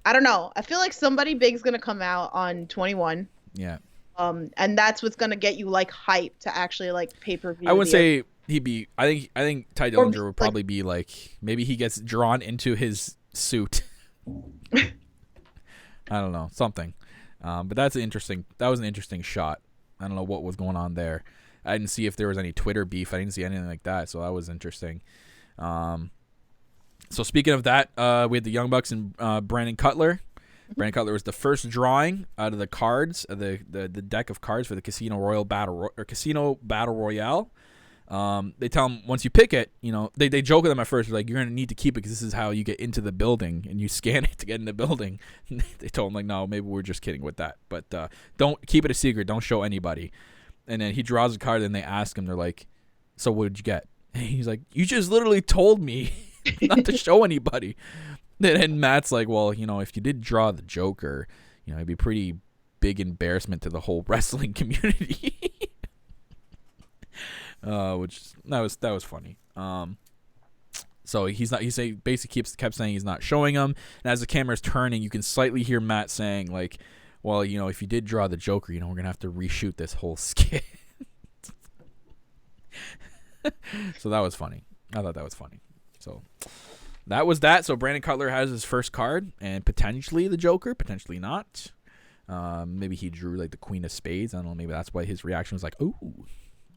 I don't know. I feel like somebody big is gonna come out on 21. Yeah. And that's what's gonna get you hype to actually pay-per-view. I wouldn't say he'd be. I think Ty Dillinger would probably be maybe he gets drawn into his suit. I don't know, something. But that was an interesting shot. I don't know what was going on there. I didn't see if there was any Twitter beef. I didn't see anything like that, so that was interesting. So speaking of that, we had the Young Bucks and Brandon Cutler. Brandon Cutler was the first drawing out of the cards, the deck of cards for the Casino Battle Royale. They tell him once you pick it, they joke with him at first, like, you're gonna need to keep it because this is how you get into the building, and you scan it to get in the building. They told him like, no, maybe we're just kidding with that, but don't keep it a secret, don't show anybody. And then he draws a card, and they ask him, they're like, so what did you get? And he's like, you just literally told me not to show anybody. And Matt's like, well, if you did draw the Joker, it'd be pretty big embarrassment to the whole wrestling community. Which that was funny. So basically kept saying he's not showing him. And as the camera's turning, you can slightly hear Matt saying like, well, if you did draw the Joker, we're gonna have to reshoot this whole skit. So that was funny. I thought that was funny. So that was that. So Brandon Cutler has his first card, and potentially the Joker, potentially not. Maybe he drew like the Queen of Spades. I don't know. Maybe that's why his reaction was like, ooh.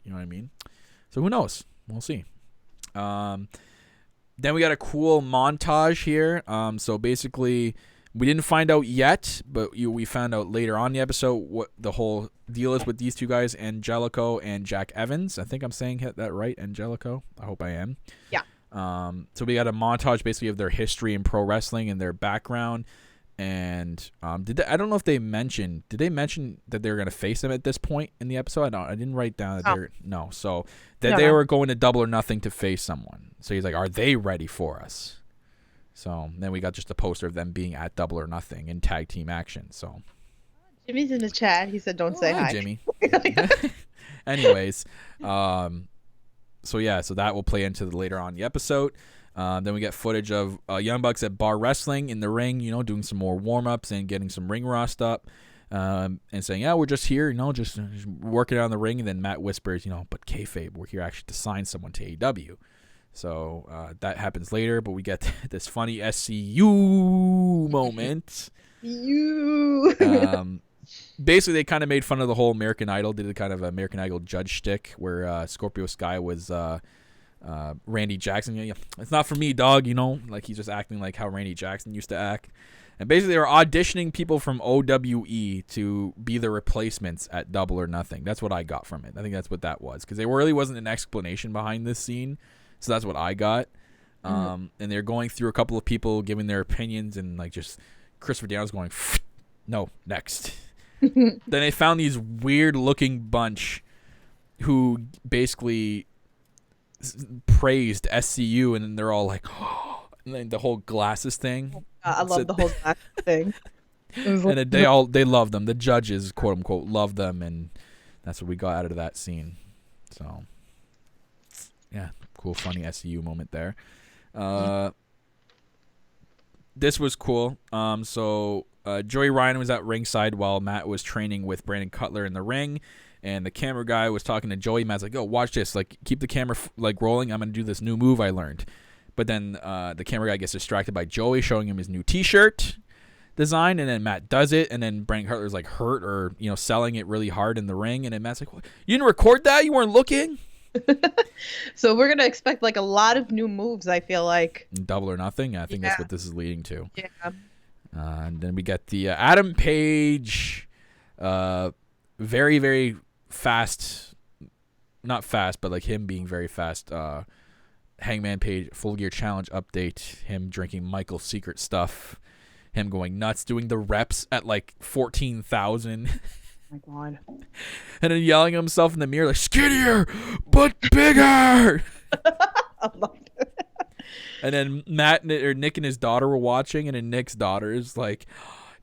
You know what I mean? So who knows? We'll see. Then we got a cool montage here. So basically, we didn't find out yet, but we found out later on in the episode what the whole deal is with these two guys, Angelico and Jack Evans. I think I'm saying that right, Angelico. I hope I am. Yeah. So we got a montage basically of their history in pro wrestling and their background. And I don't know if did they mention that they were going to face them at this point in the episode? I didn't write down that so they were going to Double or Nothing to face someone. So he's like, are they ready for us? So then we got just a poster of them being at Double or Nothing in tag team action. So Jimmy's in the chat. He said, don't say hi. Jimmy. Anyways, so that will play into the later on in the episode. Then we get footage of Young Bucks at Bar Wrestling in the ring, doing some more warm-ups and getting some ring rust up, and saying, yeah, we're just here, just working on the ring. And then Matt whispers, but KayFabe, we're here actually to sign someone to AEW. So that happens later, but we get this funny SCU moment. Basically, they kind of made fun of the whole American Idol, did a kind of American Idol judge shtick where Scorpio Sky was... Randy Jackson, it's not for me, dog, like he's just acting like how Randy Jackson used to act. And basically they were auditioning people from OWE to be the replacements at Double or Nothing. That's what I got from it. I think that's what that was, because there really wasn't an explanation behind this scene, so that's what I got. And they're going through a couple of people giving their opinions, and like just Christopher Daniels going, no, next. Then they found these weird looking bunch who basically praised SCU, and then they're all like, oh, and then the whole glasses thing. I love the whole glasses thing. And they love them. The judges, quote unquote, love them, and that's what we got out of that scene. So yeah, cool, funny SCU moment there. This was cool. So Joey Ryan was at ringside while Matt was training with Brandon Cutler in the ring. And the camera guy was talking to Joey. Matt's like, "Oh, watch this! Like, keep the camera rolling. I'm gonna do this new move I learned." But then the camera guy gets distracted by Joey showing him his new T-shirt design, and then Matt does it, and then Brandon Cutler's like hurt or selling it really hard in the ring, and then Matt's like, "What? You didn't record that? You weren't looking?" So we're gonna expect like a lot of new moves. I feel like Double or Nothing. I think that's what this is leading to. Yeah. And then we get the Adam Page, very very fast, not fast, but like him being very fast. Hangman Page Full Gear Challenge update. Him drinking Michael's Secret stuff. Him going nuts, doing the reps at like 14,000. Oh my God. And then yelling at himself in the mirror like, skinnier but bigger. I love it. And then Nick and his daughter were watching, and then Nick's daughter is like,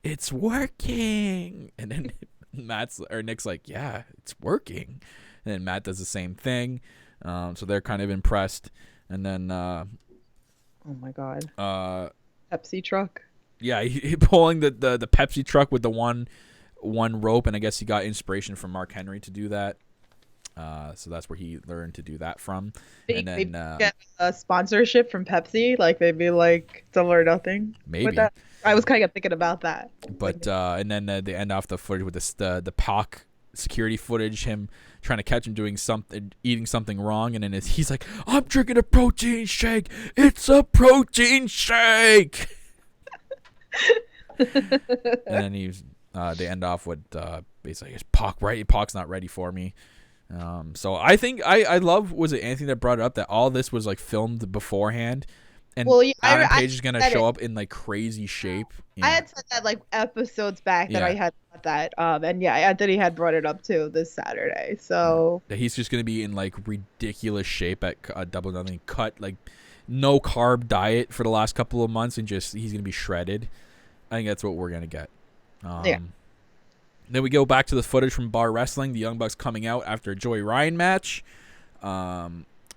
it's working. And then Nick's like, yeah, it's working. And then Matt does the same thing. So they're kind of impressed. And then oh my God. Pepsi truck. Yeah, he pulling the Pepsi truck with the one rope, and I guess he got inspiration from Mark Henry to do that. So that's where he learned to do that from. And then get a sponsorship from Pepsi, like they'd be like Double or Nothing. Maybe. I was kind of thinking about that. But and then they end off the footage with the Pac security footage, him trying to catch him doing something, eating something wrong, and then he's like, "I'm drinking a protein shake. It's a protein shake." And then they end off with basically, Pac, right? Pac's not ready for me. So I think I love, was it Anthony that brought it up, that all this was like filmed beforehand, and Well, yeah, Adam I Page is gonna said show it. up in like crazy shape. I Yeah. had said that like episodes back that Yeah. I had thought that. And yeah, Anthony had brought it up too this Saturday. So That he's just gonna be in like ridiculous shape at Double or Nothing, cut like no carb diet for the last couple of months, and just he's gonna be shredded. I think that's what we're gonna get. Yeah. Then we go back to the footage from Bar Wrestling. The Young Bucks coming out after a Joey Ryan match.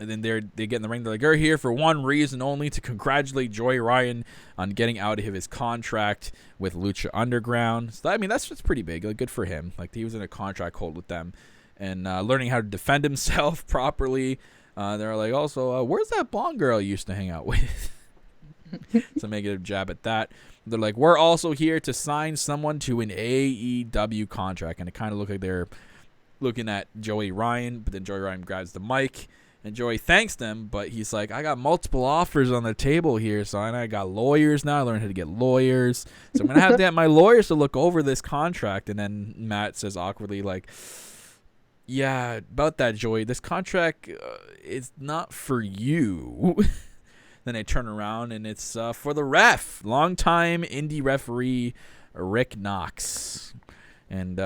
And then they get in the ring. They're like, "We're here for one reason only, to congratulate Joey Ryan on getting out of his contract with Lucha Underground." So I mean, that's pretty big. Like, good for him. Like, he was in a contract hold with them, and learning how to defend himself properly. They're like, also, where's that blonde girl you used to hang out with? So making a jab at that. They're like, "We're also here to sign someone to an AEW contract," and it kind of looked like they're looking at Joey Ryan, but then Joey Ryan grabs the mic. And Joey thanks them, but he's like, "I got multiple offers on the table here, so I got lawyers now. I learned how to get lawyers. So I'm going to have to get my lawyers to look over this contract." And then Matt says awkwardly, like, "Yeah, about that, Joey, this contract is not for you." Then they turn around, and it's for the ref, longtime indie referee Rick Knox. And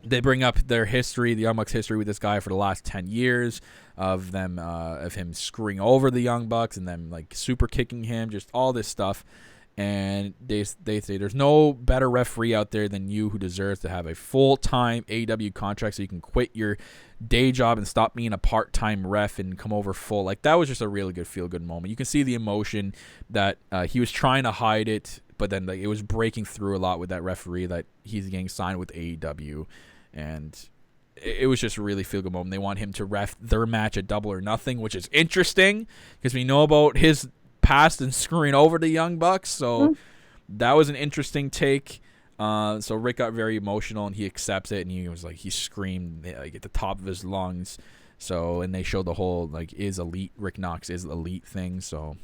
they bring up their history, the Young Bucks' history with this guy for the last 10 years of him screwing over the Young Bucks and them like super kicking him, just all this stuff. And they say there's no better referee out there than you, who deserves to have a full-time AEW contract so you can quit your day job and stop being a part-time ref and come over full. Like, that was just a really good feel-good moment. You can see the emotion that he was trying to hide it, but then like, it was breaking through a lot with that referee that he's getting signed with AEW. And it was just a really feel-good moment. They want him to ref their match at Double or Nothing, which is interesting because we know about his past and screwing over the Young Bucks. So that was an interesting take. So Rick got very emotional, and he accepts it, and he was like, he screamed like at the top of his lungs. So, and they showed the whole like Rick Knox is elite thing. So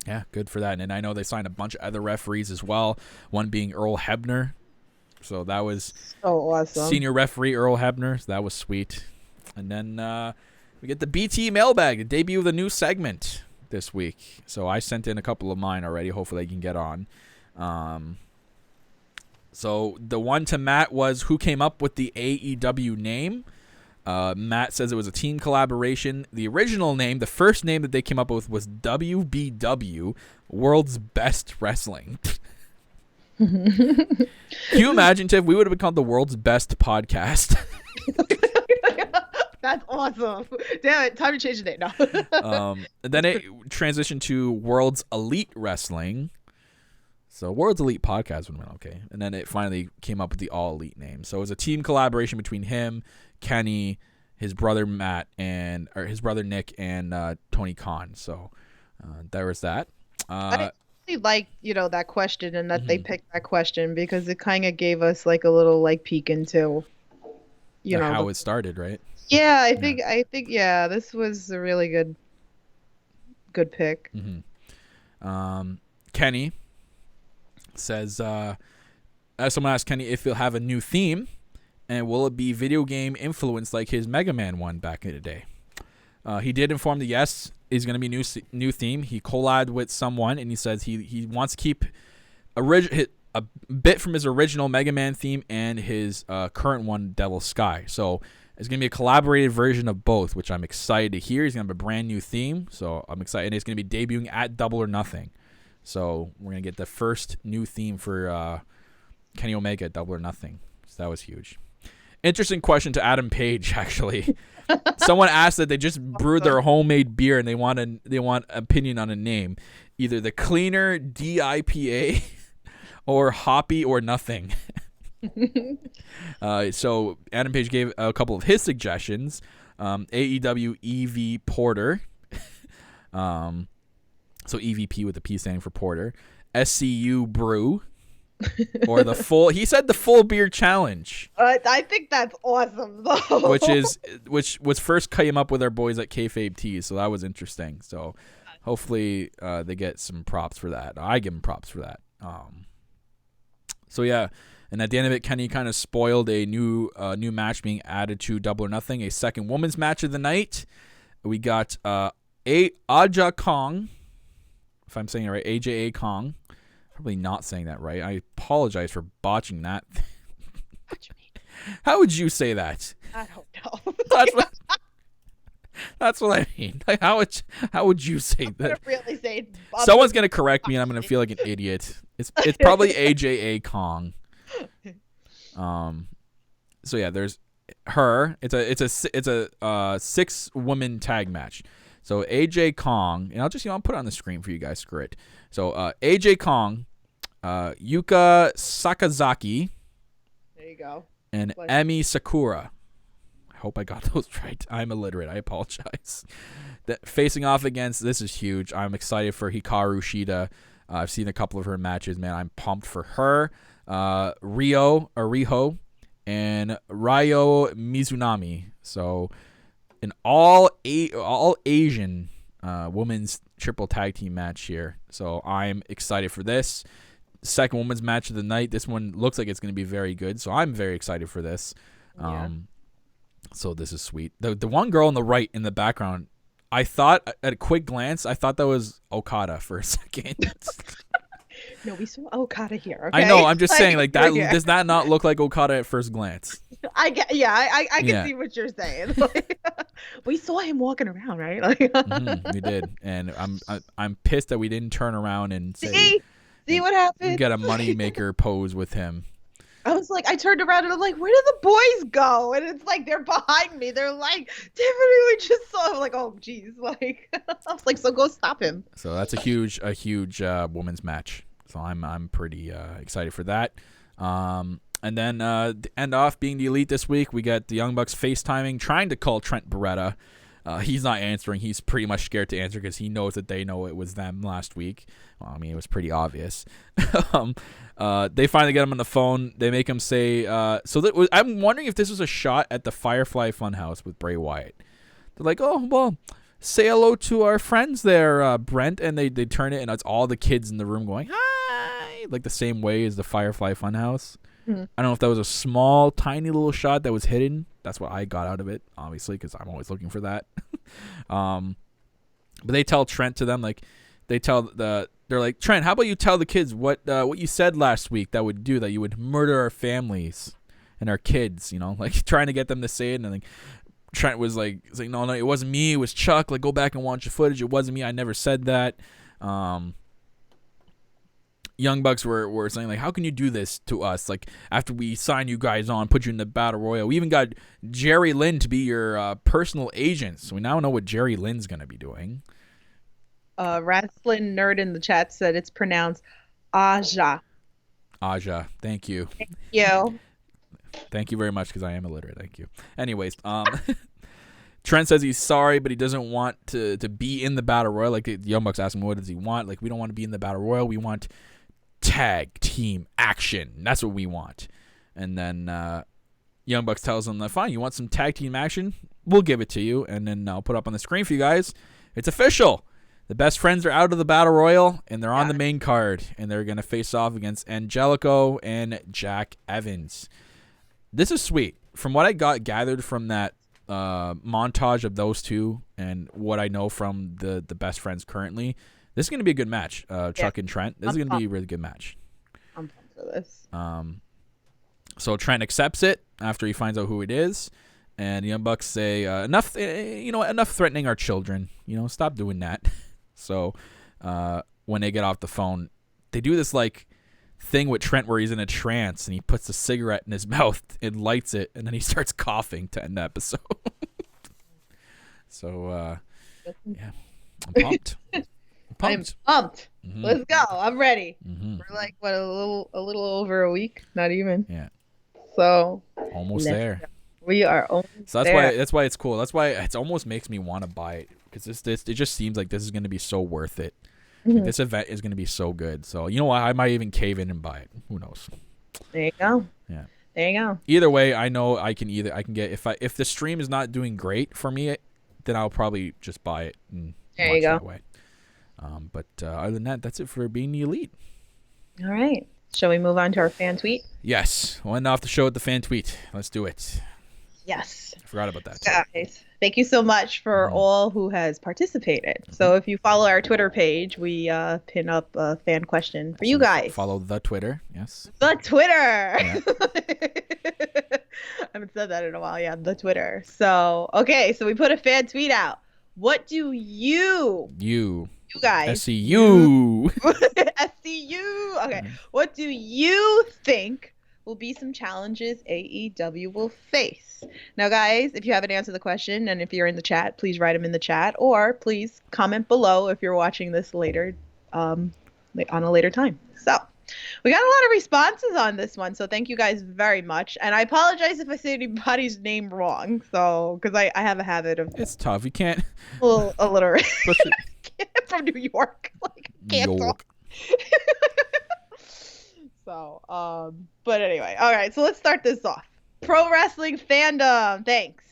yeah, good for that. And I know they signed a bunch of other referees as well, one being Earl Hebner. So that was so awesome. Senior referee Earl Hebner. So that was sweet. And then we get the BT mailbag, the debut of the new segment this week. So I sent in a couple of mine already. Hopefully they can get on. So the one to Matt was, who came up with the AEW name? Matt says it was a team collaboration. The original name, the first name that they came up with, was WBW, World's Best Wrestling. Can you imagine, Tiff? We would have been called the World's Best Podcast. That's awesome. Damn it, time to change the name now. And then it transitioned to World's Elite Wrestling. So World's Elite Podcast would have been okay. And then it finally came up with the All Elite name. So it was a team collaboration between him, Kenny, his brother Matt, or his brother Nick, and Tony Khan. So there was that. I really liked, that question, and that they picked that question, because it kind of gave us like a little like peek into, how it started, right? Yeah, I think this was a really good pick. Kenny says, someone asked Kenny if he'll have a new theme, and will it be video game influenced like his Mega Man one back in the day? He did inform that yes, is going to be new theme. He collabed with someone, and he says he wants to keep a bit from his original Mega Man theme and his current one, Devil Sky. So it's going to be a collaborated version of both, which I'm excited to hear. He's going to have a brand new theme, so I'm excited. And it's going to be debuting at Double or Nothing. So we're going to get the first new theme for Kenny Omega at Double or Nothing. So that was huge. Interesting question to Adam Page, actually. Someone asked that they just brewed their homemade beer and they want opinion on a name. Either the Cleaner DIPA or Hoppy or Nothing. So Adam Page gave a couple of his suggestions. AEW EV Porter. So EVP with the P standing for Porter. SCU Brew. Or he said the full beer challenge. I think that's awesome though. which was first came up with our boys at KayFabe Tees, so that was interesting. So hopefully they get some props for that. I give them props for that. So yeah, And at the end of it, Kenny kind of spoiled a new match being added to Double or Nothing, a second women's match of the night. We got Aja Kong, if I'm saying it right, AJA Kong. Probably not saying that right. I apologize for botching that. What you mean? How would you say that? I don't know. That's what I mean. Like, how would you say that? Really say Someone's gonna correct me, and I'm gonna feel like an idiot. It's probably AJA Kong. So yeah, there's her. It's a 6-woman tag match. So AJ Kong, and I'll put it on the screen for you guys. Screw it. So AJ Kong, Yuka Sakazaki. There you go. And Emi Sakura. I hope I got those right. I'm illiterate. I apologize. Facing off against, this is huge. I'm excited for Hikaru Shida. I've seen a couple of her matches, man. I'm pumped for her. Riho, and Ryo Mizunami. So an all Asian women's triple tag team match here. So I'm excited for this. Second women's match of the night. This one looks like it's going to be very good. So I'm very excited for this. Yeah. So this is sweet. The one girl on the right in the background, I thought at a quick glance, I thought that was Okada for a second. No, we saw Okada here. Okay? I know. I'm just saying, like that. Yeah. Does that not look like Okada at first glance? I can see what you're saying. Like, we saw him walking around, right? Like, We did, and I'm pissed that we didn't turn around and say, see what happened? Get a moneymaker pose with him. I was like, I turned around and I'm like, where did the boys go? And it's like they're behind me. They're like, Tiffany, we just saw him. I'm like, oh, geez. Like, I was like, so go stop him. So that's a huge women's match. So I'm pretty excited for that. And then the end off being the Elite this week, we got the Young Bucks FaceTiming, trying to call Trent Beretta. He's not answering. He's pretty much scared to answer because he knows that they know it was them last week. Well, I mean, it was pretty obvious. They finally get him on the phone. They make him say, I'm wondering if this was a shot at the Firefly Funhouse with Bray Wyatt. They're like, oh, well, say hello to our friends there, Brent. And they turn it, and it's all the kids in the room going, hi, like the same way as the Firefly Funhouse. Mm-hmm. I don't know if that was a small, tiny little shot that was hidden. That's what I got out of it, obviously, because I'm always looking for that. But they tell Trent to them, like, they're like, Trent, how about you tell the kids what you said last week that would do, that you would murder our families and our kids, like trying to get them to say it. And like Trent was like, no, it wasn't me, it was Chuck. Like, go back and watch the footage. It wasn't me. I never said that. Young Bucks were saying, like, how can you do this to us? Like, after we sign you guys on, put you in the Battle Royal. We even got Jerry Lynn to be your personal agent. So we now know what Jerry Lynn's going to be doing. Wrestling Nerd in the chat said it's pronounced Aja. Aja. Thank you. Thank you. Thank you very much, because I am illiterate. Thank you. Anyways, Trent says he's sorry, but he doesn't want to be in the Battle Royal. Like, the Young Bucks asked him, what does he want? Like, we don't want to be in the Battle Royal. We want tag team action. That's what we want. And then Young Bucks tells him, fine, you want some tag team action? We'll give it to you. And then I'll put up on the screen for you guys. It's official. The best friends are out of the Battle Royal, and they're on the main card. And they're going to face off against Angelico and Jack Evans. This is sweet. From what I gathered from that montage of those two and what I know from the best friends currently, this is going to be a good match. Chuck and Trent. This is going to be a really good match. I'm pumped for this. So Trent accepts it after he finds out who it is, and the Young Bucks say, enough threatening our children. Stop doing that. So when they get off the phone, they do this like thing with Trent where he's in a trance and he puts a cigarette in his mouth and lights it, and then he starts coughing to end the episode. So yeah, I'm pumped. I'm pumped. Mm-hmm. Let's go. I'm ready. Mm-hmm. We're like a little over a week, not even. Yeah. So almost there. We are almost So there. that's why it's cool. That's why it almost makes me want to buy it, because it just seems like this is going to be so worth it. Mm-hmm. Like, this event is going to be so good. So you know what? I might even cave in and buy it. Who knows? There you go. Yeah. There you go. Either way, I know I can get if the stream is not doing great for me, then I'll probably just buy it and There watch you go. that way. But other than that, that's it for being the Elite. All right. Shall we move on to our fan tweet? Yes. We'll end off the show with the fan tweet. Let's do it. Yes. I forgot about that. Guys, thank you so much for all who has participated. So if you follow our Twitter page, we pin up a fan question for you guys. Follow the Twitter. Yes. The Twitter. Yeah. I haven't said that in a while. Yeah, the Twitter. So, okay. So we put a fan tweet out. What do you guys. SCU. SCU. Okay. What do you think will be some challenges AEW will face? Now, guys, if you haven't answered the question and if you're in the chat, please write them in the chat or please comment below if you're watching this later, on a later time. So we got a lot of responses on this one. So thank you guys very much. And I apologize if I say anybody's name wrong. So, because I have a habit of. It's tough. You can't. A little. From New York. Like, can't talk. So, but anyway, all right, so let's start this off. Pro wrestling fandom, thanks.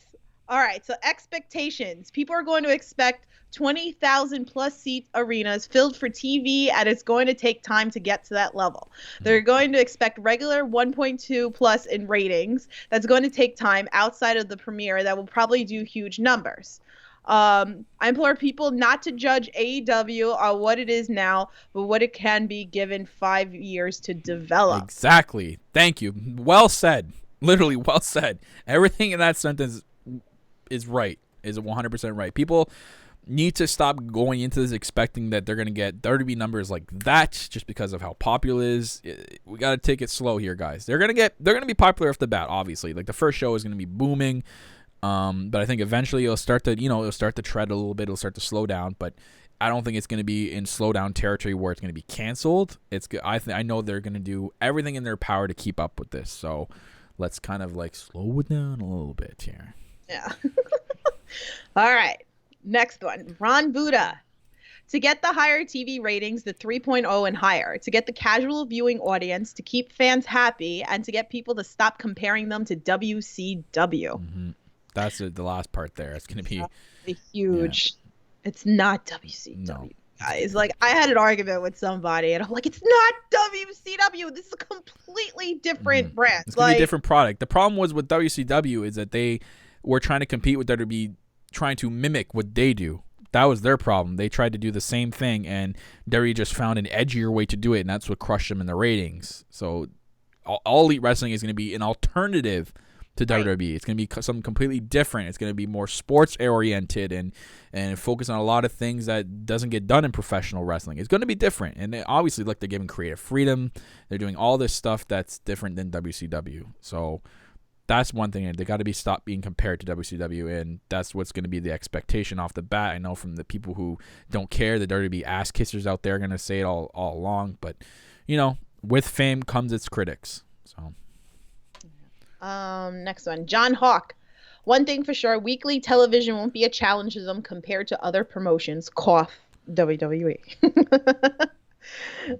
All right, so expectations. People are going to expect 20,000 plus seat arenas filled for TV, and it's going to take time to get to that level. They're going to expect regular 1.2 plus in ratings. That's going to take time outside of the premiere. That will probably do huge numbers. I implore people not to judge AEW on what it is now, but what it can be given 5 years to develop. Exactly. Thank you. Well said. Literally well said. Everything in that sentence is right. Is 100% right. People need to stop going into this expecting that they're going to get WWE numbers like that just because of how popular it is. We got to take it slow here, guys. They're going to be popular off the bat, obviously. Like the first show is going to be booming. But I think eventually it'll start to tread a little bit. It'll start to slow down, but I don't think it's going to be in slow down territory where it's going to be canceled. I know they're going to do everything in their power to keep up with this. So let's kind of like slow it down a little bit here. Yeah. All right. Next one. Ron Buddha. To get the higher TV ratings, the 3.0 and higher, to get the casual viewing audience, to keep fans happy, and to get people to stop comparing them to WCW. Mm-hmm. That's the last part there. It's going to be huge. Yeah. It's not WCW, no. Guys. Like, I had an argument with somebody, and I'm like, it's not WCW. This is a completely different brand. It's going to be a different product. The problem was with WCW is that they were trying to compete with WWE, trying to mimic what they do. That was their problem. They tried to do the same thing, and WWE just found an edgier way to do it, and that's what crushed them in the ratings. So All Elite Wrestling is going to be an alternative to WWE. It's going to be something completely different. It's going to be more sports-oriented and focus on a lot of things that doesn't get done in professional wrestling. It's going to be different, and obviously, they're giving creative freedom. They're doing all this stuff that's different than WCW. So that's one thing. They got to stop being compared to WCW, and that's what's going to be the expectation off the bat. I know from the people who don't care, the WWE ass kissers out there are going to say it all along, but with fame comes its critics. So, next one, John Hawk. One thing for sure, weekly television won't be a challenge to them compared to other promotions. Cough, WWE.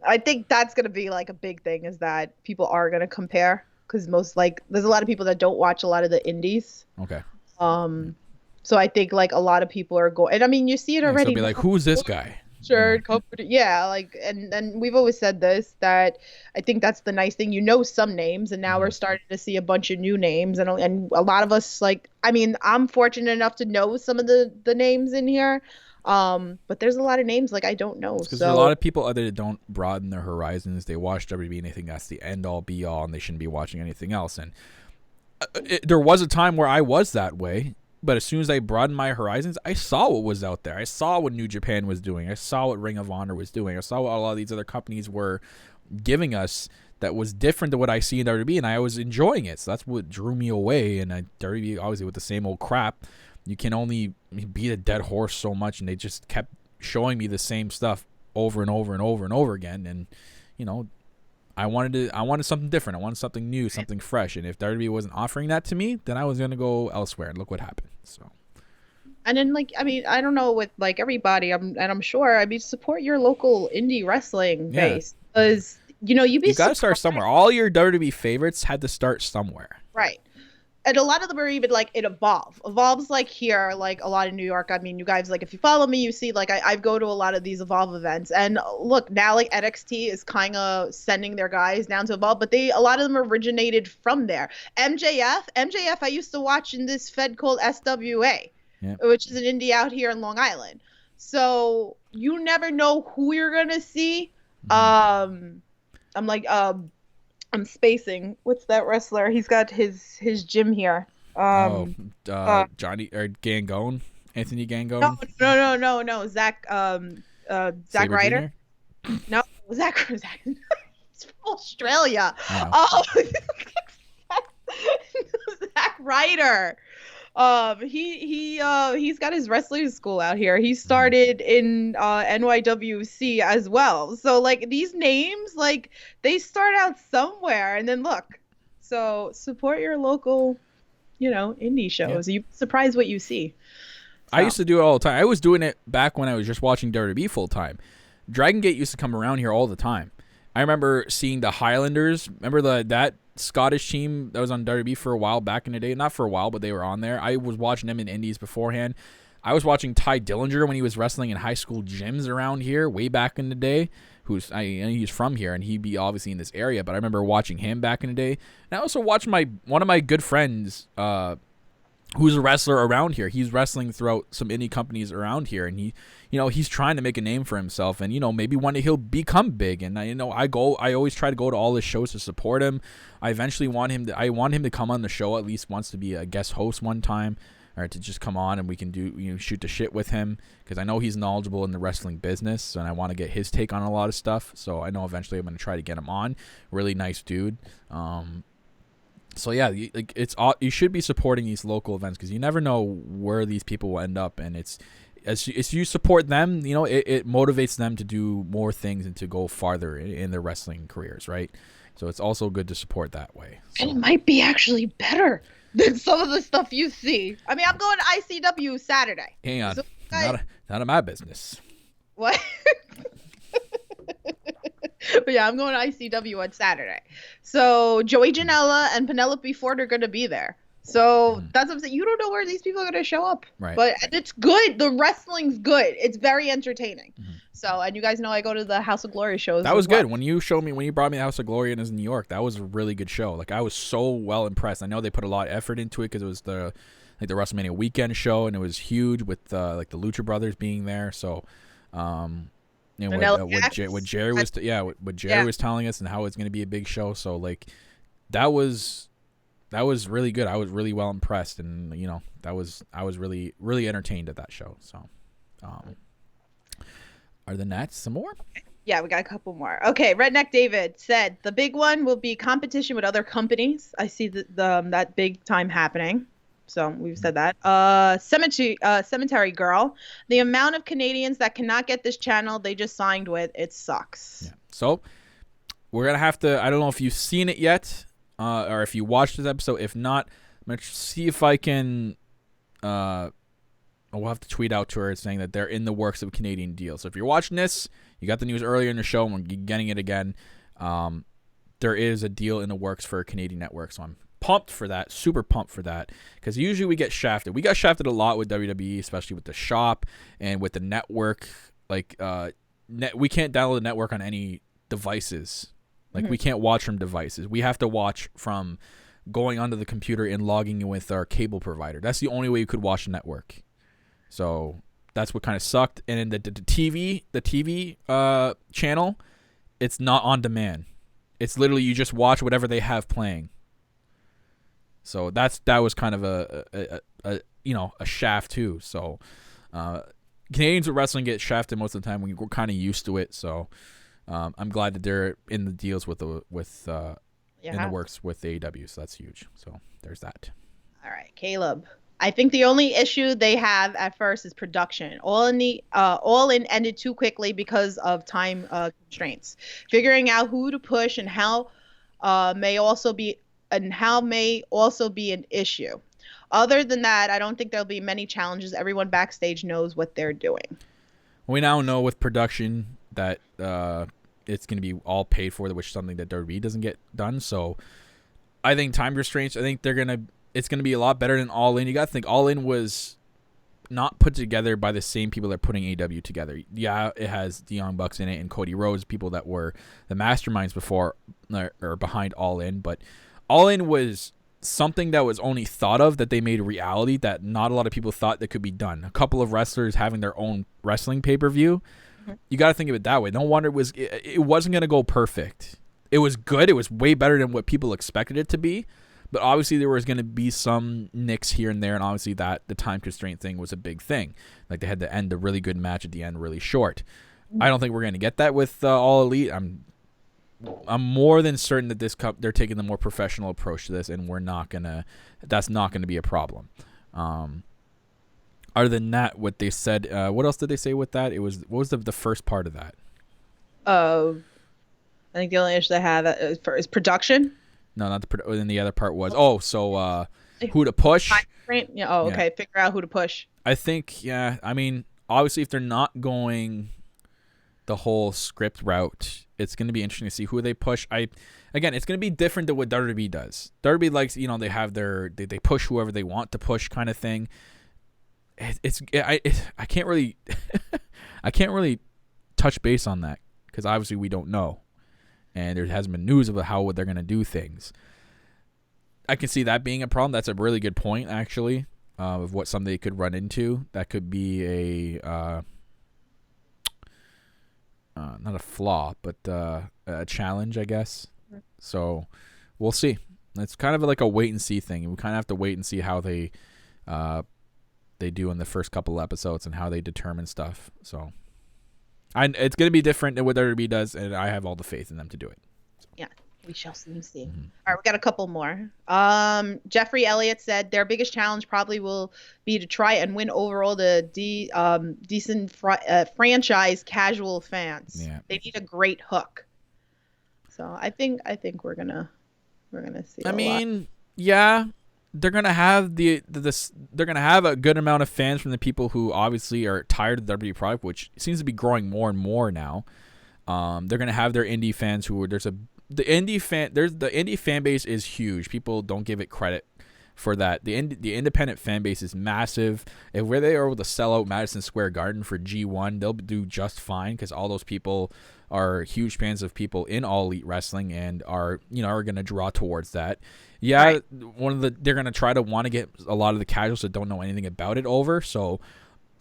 I think that's going to be like a big thing, is that people are going to compare. Because there's a lot of people that don't watch a lot of the indies. Okay. So I think like a lot of people are going, and I mean you see it already. So be like, who's this guy? Sure, yeah, like, and we've always said this, that I think that's the nice thing. Some names, and now we're starting to see a bunch of new names, and a lot of us I'm fortunate enough to know some of the names in here. But there's a lot of names like I don't know. Because there's a lot of people that don't broaden their horizons. They watch WWE and they think that's the end all be all, and they shouldn't be watching anything else. And there was a time where I was that way, but as soon as I broadened my horizons, I saw what was out there. I saw what New Japan was doing. I saw what Ring of Honor was doing. I saw what a lot of these other companies were giving us that was different than what I see in WWE, and I was enjoying it. So that's what drew me away. And WWE, obviously, with the same old crap, you can only beat a dead horse so much, and they just kept showing me the same stuff over and over and over and over again. And I wanted something different. I wanted something new, something fresh. And if WWE wasn't offering that to me, then I was gonna go elsewhere. And look what happened. So. And then I don't know with everybody. I'm sure. Support your local indie wrestling base, because you gotta start somewhere. All your WWE favorites had to start somewhere. Right. and a lot of them are even like in Evolve. Evolve's like here, like a lot in New York. I mean, you guys, like, if you follow me, you see, like, I go to a lot of these Evolve events. And look, now, like, NXT is kind of sending their guys down to Evolve, but a lot of them originated from there. MJF, I used to watch in this fed called SWA, which is an indie out here in Long Island. So you never know who you're going to see. I'm spacing. What's that wrestler? He's got his gym here. Johnny or Gangone, Anthony Gangone. No. Zach Ryder. No, Zach. He's from Australia. Oh, Zach Ryder. He's got his wrestling school out here. He started in NYWC as well. So like these names, like they start out somewhere and then look. So support your local, indie shows. You'd be surprised what you see. So. I used to do it all the time. I was doing it back when I was just watching WWE full time. Dragon Gate used to come around here all the time. I remember seeing the Highlanders. Remember that Scottish team that was on WWE for a while back in the day? Not for a while, but they were on there. I was watching them in indies beforehand. I was watching Ty Dillinger when he was wrestling in high school gyms around here way back in the day. He's from here, and he'd be obviously in this area, but I remember watching him back in the day. And I also watched one of my good friends who's a wrestler around here. He's wrestling throughout some indie companies around here, and he's trying to make a name for himself, and maybe one day he'll become big. And I always try to go to all his shows to support him. I eventually want him to come on the show at least once to be a guest host one time, or to just come on and we can do shoot the shit with him, because I know he's knowledgeable in the wrestling business, and I want to get his take on a lot of stuff. So I know eventually I'm going to try to get him on. Really nice dude. So yeah, you should be supporting these local events, because you never know where these people will end up, and as you support them, it motivates them to do more things and to go farther in their wrestling careers, right? So it's also good to support that way. So. And it might be actually better than some of the stuff you see. I mean, I'm going to ICW Saturday. Hang on, none of my business. What? But yeah, I'm going to ICW on Saturday. So Joey Janela and Penelope Ford are going to be there. So that's what I'm saying. You don't know where these people are going to show up. Right. But it's good. The wrestling's good. It's very entertaining. So, and you guys know I go to the House of Glory shows. That was good. When you brought me the House of Glory and it was in New York, that was a really good show. Like, I was so well impressed. I know they put a lot of effort into it because it was the WrestleMania weekend show, and it was huge with the Lucha Brothers being there. So, what Jerry was was telling us, and how it's going to be a big show. So like that was really good. I was really well impressed, and I was really entertained at that show. So are the Nats some more? Yeah, we got a couple more. Okay, Redneck David said the big one will be competition with other companies. I see that big time happening. So we've said that. Cemetery Girl. The amount of Canadians that cannot get this channel they just signed with, it sucks. Yeah. So we're going to have to, I don't know if you've seen it yet, or if you watched this episode. If not, I'm going to see if I can, we'll have to tweet out to her saying that they're in the works of a Canadian deal. So if you're watching this, you got the news earlier in the show, and we're getting it again. There is a deal in the works for a Canadian network, so I'm pumped for that, super pumped for that, because usually we get shafted. We got shafted a lot with WWE, especially with the shop and with the network. Like, we can't download the network on any devices. Like, we can't watch from devices. We have to watch from going onto the computer and logging in with our cable provider. That's the only way you could watch the network. So that's what kind of sucked. And then the TV channel, it's not on demand. It's literally you just watch whatever they have playing. So that was kind of a shaft too. So Canadians with wrestling get shafted most of the time. We're kind of used to it. So I'm glad that they're in the deals in the works with AEW. So that's huge. So there's that. All right, Caleb. I think the only issue they have at first is production. All in ended too quickly because of time constraints. Figuring out who to push and how may also be an issue. Other than that, I don't think there'll be many challenges. Everyone backstage knows what they're doing. We now know with production that it's going to be all paid for, which is something that WWE doesn't get done. So I think time restraints, I think it's going to be a lot better than All In. You got to think All In was not put together by the same people that are putting AEW together. Yeah, it has the Young Bucks in it and Cody Rhodes, people that were the masterminds before or behind All In. But All In was something that was only thought of, that they made a reality that not a lot of people thought that could be done. A couple of wrestlers having their own wrestling pay-per-view. You got to think of it that way. No wonder it wasn't going to go perfect. It was good. It was way better than what people expected it to be. But obviously there was going to be some nicks here and there, and obviously that the time constraint thing was a big thing. Like they had to end a really good match at the end really short. I don't think we're going to get that with All Elite. I'm more than certain that they're taking the more professional approach to this, and that's not gonna be a problem. Other than that, what they said, what else did they say with that? What was the first part of that? I think the only issue they had is production. No, not then the other part was who to push. Yeah. Oh, okay. Yeah. Figure out who to push. I think, yeah. I mean, obviously, if they're not going the whole script route, it's going to be interesting to see who they push. Again, it's going to be different than what WWE does. WWE likes, they have they push whoever they want to push kind of thing. I can't really I can't really touch base on that because obviously we don't know, and there hasn't been news about how they're going to do things. I can see that being a problem. That's a really good point, actually, of what somebody could run into. That could be a not a flaw, but a challenge, I guess. So we'll see. It's kind of like a wait and see thing. We kind of have to wait and see how they do in the first couple episodes and how they determine stuff. So it's going to be different than what WWE does, and I have all the faith in them to do it. Yeah, we shall soon see. Mm-hmm. All right, we got a couple more. Jeffrey Elliott said their biggest challenge probably will be to try and win overall the decent franchise casual fans. Yeah. They need a great hook. So I think we're gonna see. I mean, yeah, they're gonna have they're gonna have a good amount of fans from the people who obviously are tired of the WWE product, which seems to be growing more and more now. They're gonna have their indie fans the indie fan base is huge. People don't give it credit for that. The independent fan base is massive. If where they are able to sell out Madison Square Garden for G1, they'll do just fine because all those people are huge fans of people in All Elite Wrestling and are going to draw towards that. Yeah, right. They're going to want to get a lot of the casuals that don't know anything about it over. So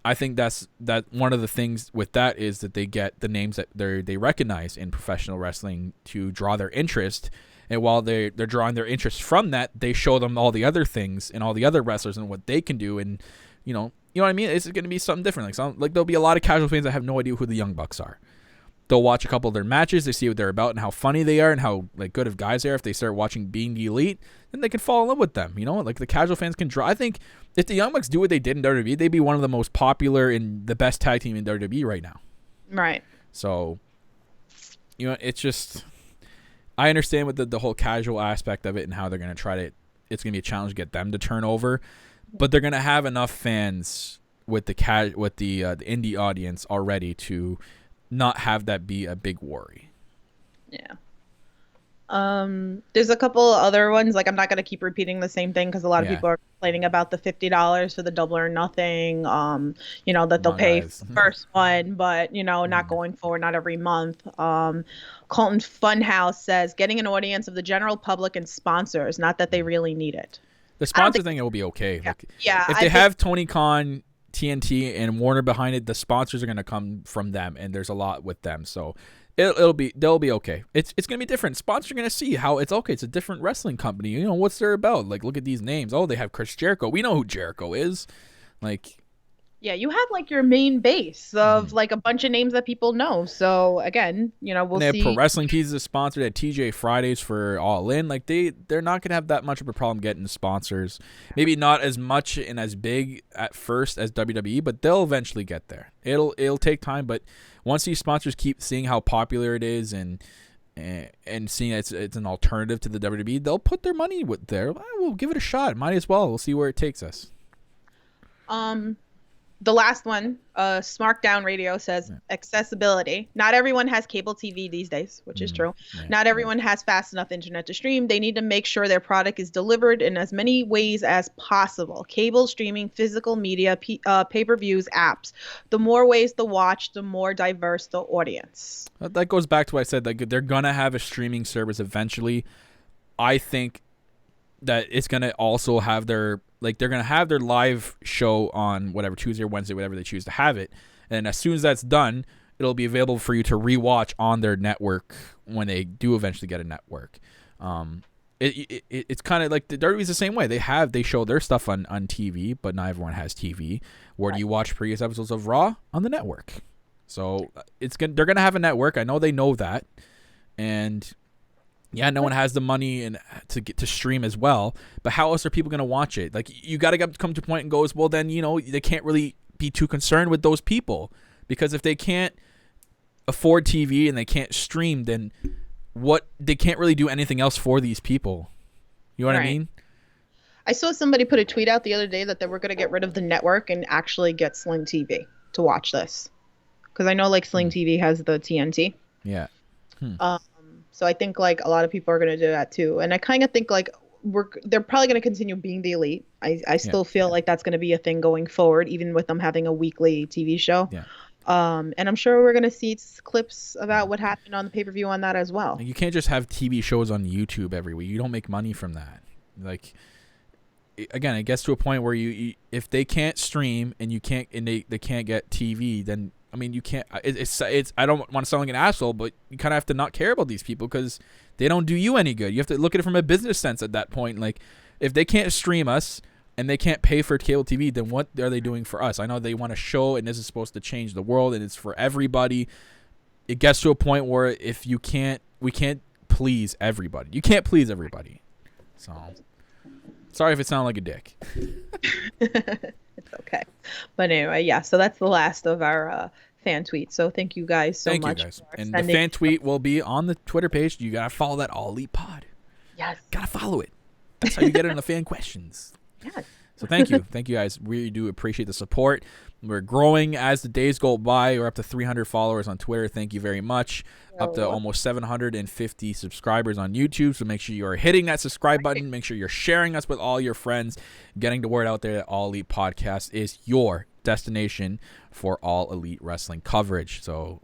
I think that one of the things with that is that they get the names that they recognize in professional wrestling to draw their interest. And while they're drawing their interest from that, they show them all the other things and all the other wrestlers and what they can do. And you know what I mean? It's going to be something different. Like there'll be a lot of casual fans that have no idea who the Young Bucks are. They'll watch a couple of their matches. They see what they're about and how funny they are and how good of guys they are. If they start watching Being the Elite, then they can fall in love with them. The casual fans can draw. I think if the Young Bucks do what they did in WWE, they'd be one of the most popular and the best tag team in WWE right now. Right. So, it's just, I understand with the whole casual aspect of it and how they're going to try to, it's going to be a challenge to get them to turn over, but they're going to have enough fans with the indie audience already to not have that be a big worry. Yeah. There's a couple other ones. I'm not gonna keep repeating the same thing because a lot of people are complaining about the $50 for the Double or Nothing. That they'll pay for the first one, but not going forward, not every month. Colton Funhouse says getting an audience of the general public and sponsors, not that they really need it. The sponsor thing, it will be okay. Yeah. If they have Tony Khan, TNT, and Warner behind it, the sponsors are going to come from them, and there's a lot with them, so they'll be okay. It's going to be different. Sponsors are going to see how it's okay. It's a different wrestling company. What's they're about. Look at these names. Oh, they have Chris Jericho. We know who Jericho is. Yeah, you have your main base of a bunch of names that people know. So again, we'll see. They have Pro Wrestling Tees as a sponsor. They had TJ Fridays for All In. They're not gonna have that much of a problem getting sponsors. Maybe not as much and as big at first as WWE, but they'll eventually get there. It'll take time, but once these sponsors keep seeing how popular it is and seeing it's an alternative to the WWE, they'll put their money there. We'll give it a shot. Might as well. We'll see where it takes us. the last one, Smartdown Radio says accessibility. Not everyone has cable TV these days, which is true. Yeah. Not everyone has fast enough internet to stream. They need to make sure their product is delivered in as many ways as possible. Cable, streaming, physical media, pay-per-views, apps. The more ways to watch, the more diverse the audience. That goes back to what I said. Like, they're gonna have a streaming service eventually. I think that it's gonna also have their, like, they're gonna have their live show on whatever Tuesday or Wednesday, whatever they choose to have it, and as soon as that's done, it'll be available for you to rewatch on their network when they do eventually get a network. It's kind of like the WWE's the same way. They show their stuff on TV, but not everyone has TV. Where do you watch previous episodes of Raw? On the network. So they're gonna have a network. I know they know that, and yeah, no one has the money and to stream as well. But how else are people going to watch it? Like, you got to come to a point and goes, well, then, you know, they can't really be too concerned with those people, because if they can't afford TV and they can't stream, then they can't really do anything else for these people. You know what I mean? I saw somebody put a tweet out the other day that they were going to get rid of the network and actually get Sling TV to watch this, because I know, like, Sling TV has the TNT. Yeah. So I think, like, a lot of people are going to do that too. And I kind of think, like, they're probably going to continue being the Elite. I still feel like that's going to be a thing going forward, even with them having a weekly TV show. Yeah. And I'm sure we're going to see clips about what happened on the pay-per-view on that as well. You can't just have TV shows on YouTube every week. You don't make money from that. Like, again, it gets to a point where you if they can't stream and they can't get TV, then, I mean, you can't. It's. I don't want to sound like an asshole, but you kind of have to not care about these people because they don't do you any good. You have to look at it from a business sense at that point. Like, if they can't stream us and they can't pay for cable TV, then what are they doing for us? I know they want to show, and this is supposed to change the world, and it's for everybody. It gets to a point where we can't please everybody. You can't please everybody. So, sorry if it sounded like a dick. It's okay. But anyway, yeah, so that's the last of our fan tweets. So thank you guys so much. Thank you guys. And the fan tweet will be on the Twitter page. You got to follow that All Elite Pod. Yes. Got to follow it. That's how you get it in the fan questions. Yes. So thank you. Thank you guys. We do appreciate the support. We're growing as the days go by. We're up to 300 followers on Twitter. Thank you very much. Up to almost 750 subscribers on YouTube. So make sure you are hitting that subscribe button. Make sure you're sharing us with all your friends. Getting the word out there that All Elite Podcast is your destination for all elite wrestling coverage. So,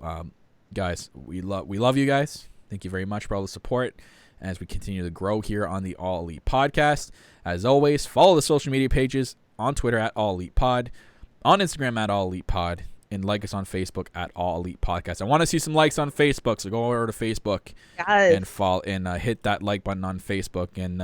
guys, we love you guys. Thank you very much for all the support as we continue to grow here on the All Elite Podcast. As always, follow the social media pages on Twitter at All Elite Pod, on Instagram at All Elite Pod, and like us on Facebook at All Elite Podcast. I want to see some likes on Facebook, so go over to Facebook and follow and hit that like button on Facebook. And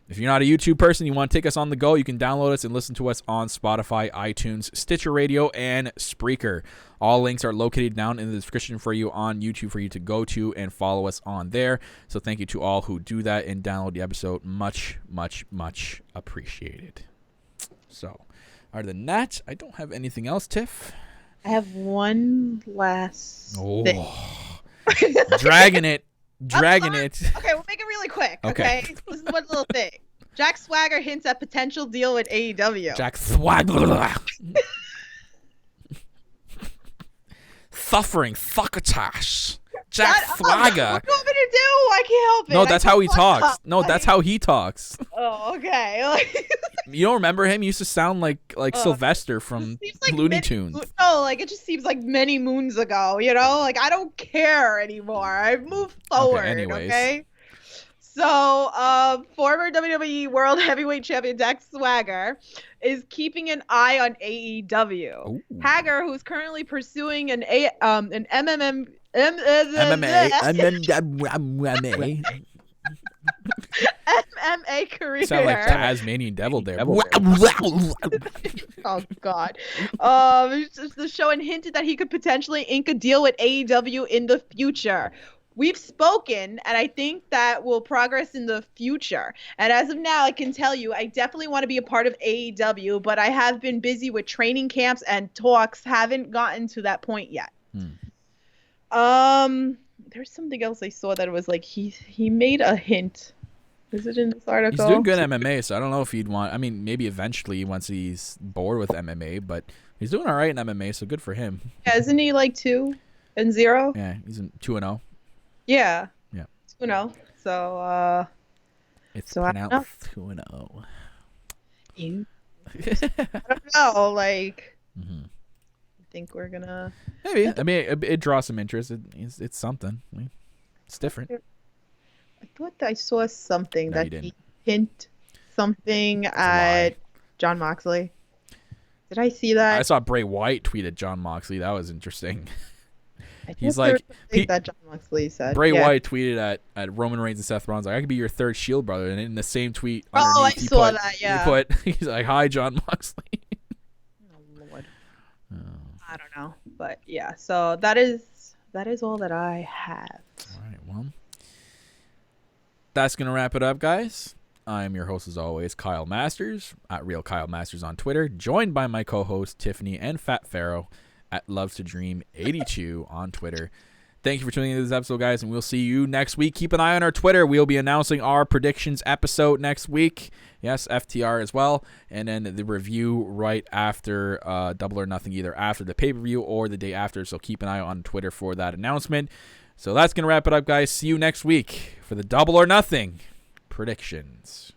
if you're not a YouTube person, you want to take us on the go, you can download us and listen to us on Spotify, iTunes, Stitcher Radio, and Spreaker. All links are located down in the description for you on YouTube for you to go to and follow us on there. So thank you to all who do that and download the episode. Much, much, much appreciated. So, other than that, I don't have anything else, Tiff. I have one last thing. Dragging it. Okay, we'll make it really quick, okay? This is one little thing. Jack Swagger hints at potential deal with AEW. Jack Swagger. Suffering fuckatash. Jack Swagger. What do you want me to do? I can't help it. No, that's how he talks. No, that's how he talks. Oh, okay. You don't remember him? He used to sound like Sylvester from Looney Tunes. No, like, it just seems like many moons ago, you know? Like, I don't care anymore. I've moved forward, okay? So, former WWE World Heavyweight Champion Jack Swagger is keeping an eye on AEW. Ooh. Hager, who's currently pursuing an MMA career. Sound like Tasmanian Devil there. Oh God. The show and hinted that he could potentially ink a deal with AEW in the future. We've spoken, and I think that will progress in the future. And as of now, I can tell you, I definitely want to be a part of AEW, but I have been busy with training camps and talks. Haven't gotten to that point yet. There's something else I saw that it was like he made a hint. Is it in this article? He's doing good at MMA, so I don't know if he'd want. I mean, maybe eventually once he's bored with MMA, but He's doing all right in MMA, so good for him. Yeah, isn't he like 2-0? Yeah, he's in 2-0. Yeah. Yeah. 2-0. So It's so I don't pronounced 2-0. I don't know. Like, Mm-hmm. I think we're gonna. Maybe. I mean, it draws some interest. It's something. I mean, it's different. I thought I saw something No, you that didn't. he hint something lie. at John Moxley. Did I see that? I saw Bray Wyatt tweeted John Moxley. That was interesting. I He's thought there like, was something that John Moxley said. Bray Yeah. Wyatt tweeted at Roman Reigns and Seth Rollins, like, I could be your third Shield brother. And in the same tweet underneath, Oh, I he saw put, that, yeah. he's like, hi, John Moxley. Oh, Lord. Oh. I don't know, but yeah. So that is all that I have. All right, well, that's going to wrap it up, guys. I'm your host, as always, Kyle Masters, at Real Kyle Masters on Twitter, joined by my co-host, Tiffany and Fat Pharaoh, at Loves to Dream 82 on Twitter. Thank you for tuning into this episode, guys, and we'll see you next week. Keep an eye on our Twitter. We'll be announcing our predictions episode next week. Yes, FTR as well. And then the review right after Double or Nothing, either after the pay-per-view or the day after. So keep an eye on Twitter for that announcement. So that's going to wrap it up, guys. See you next week for the Double or Nothing predictions.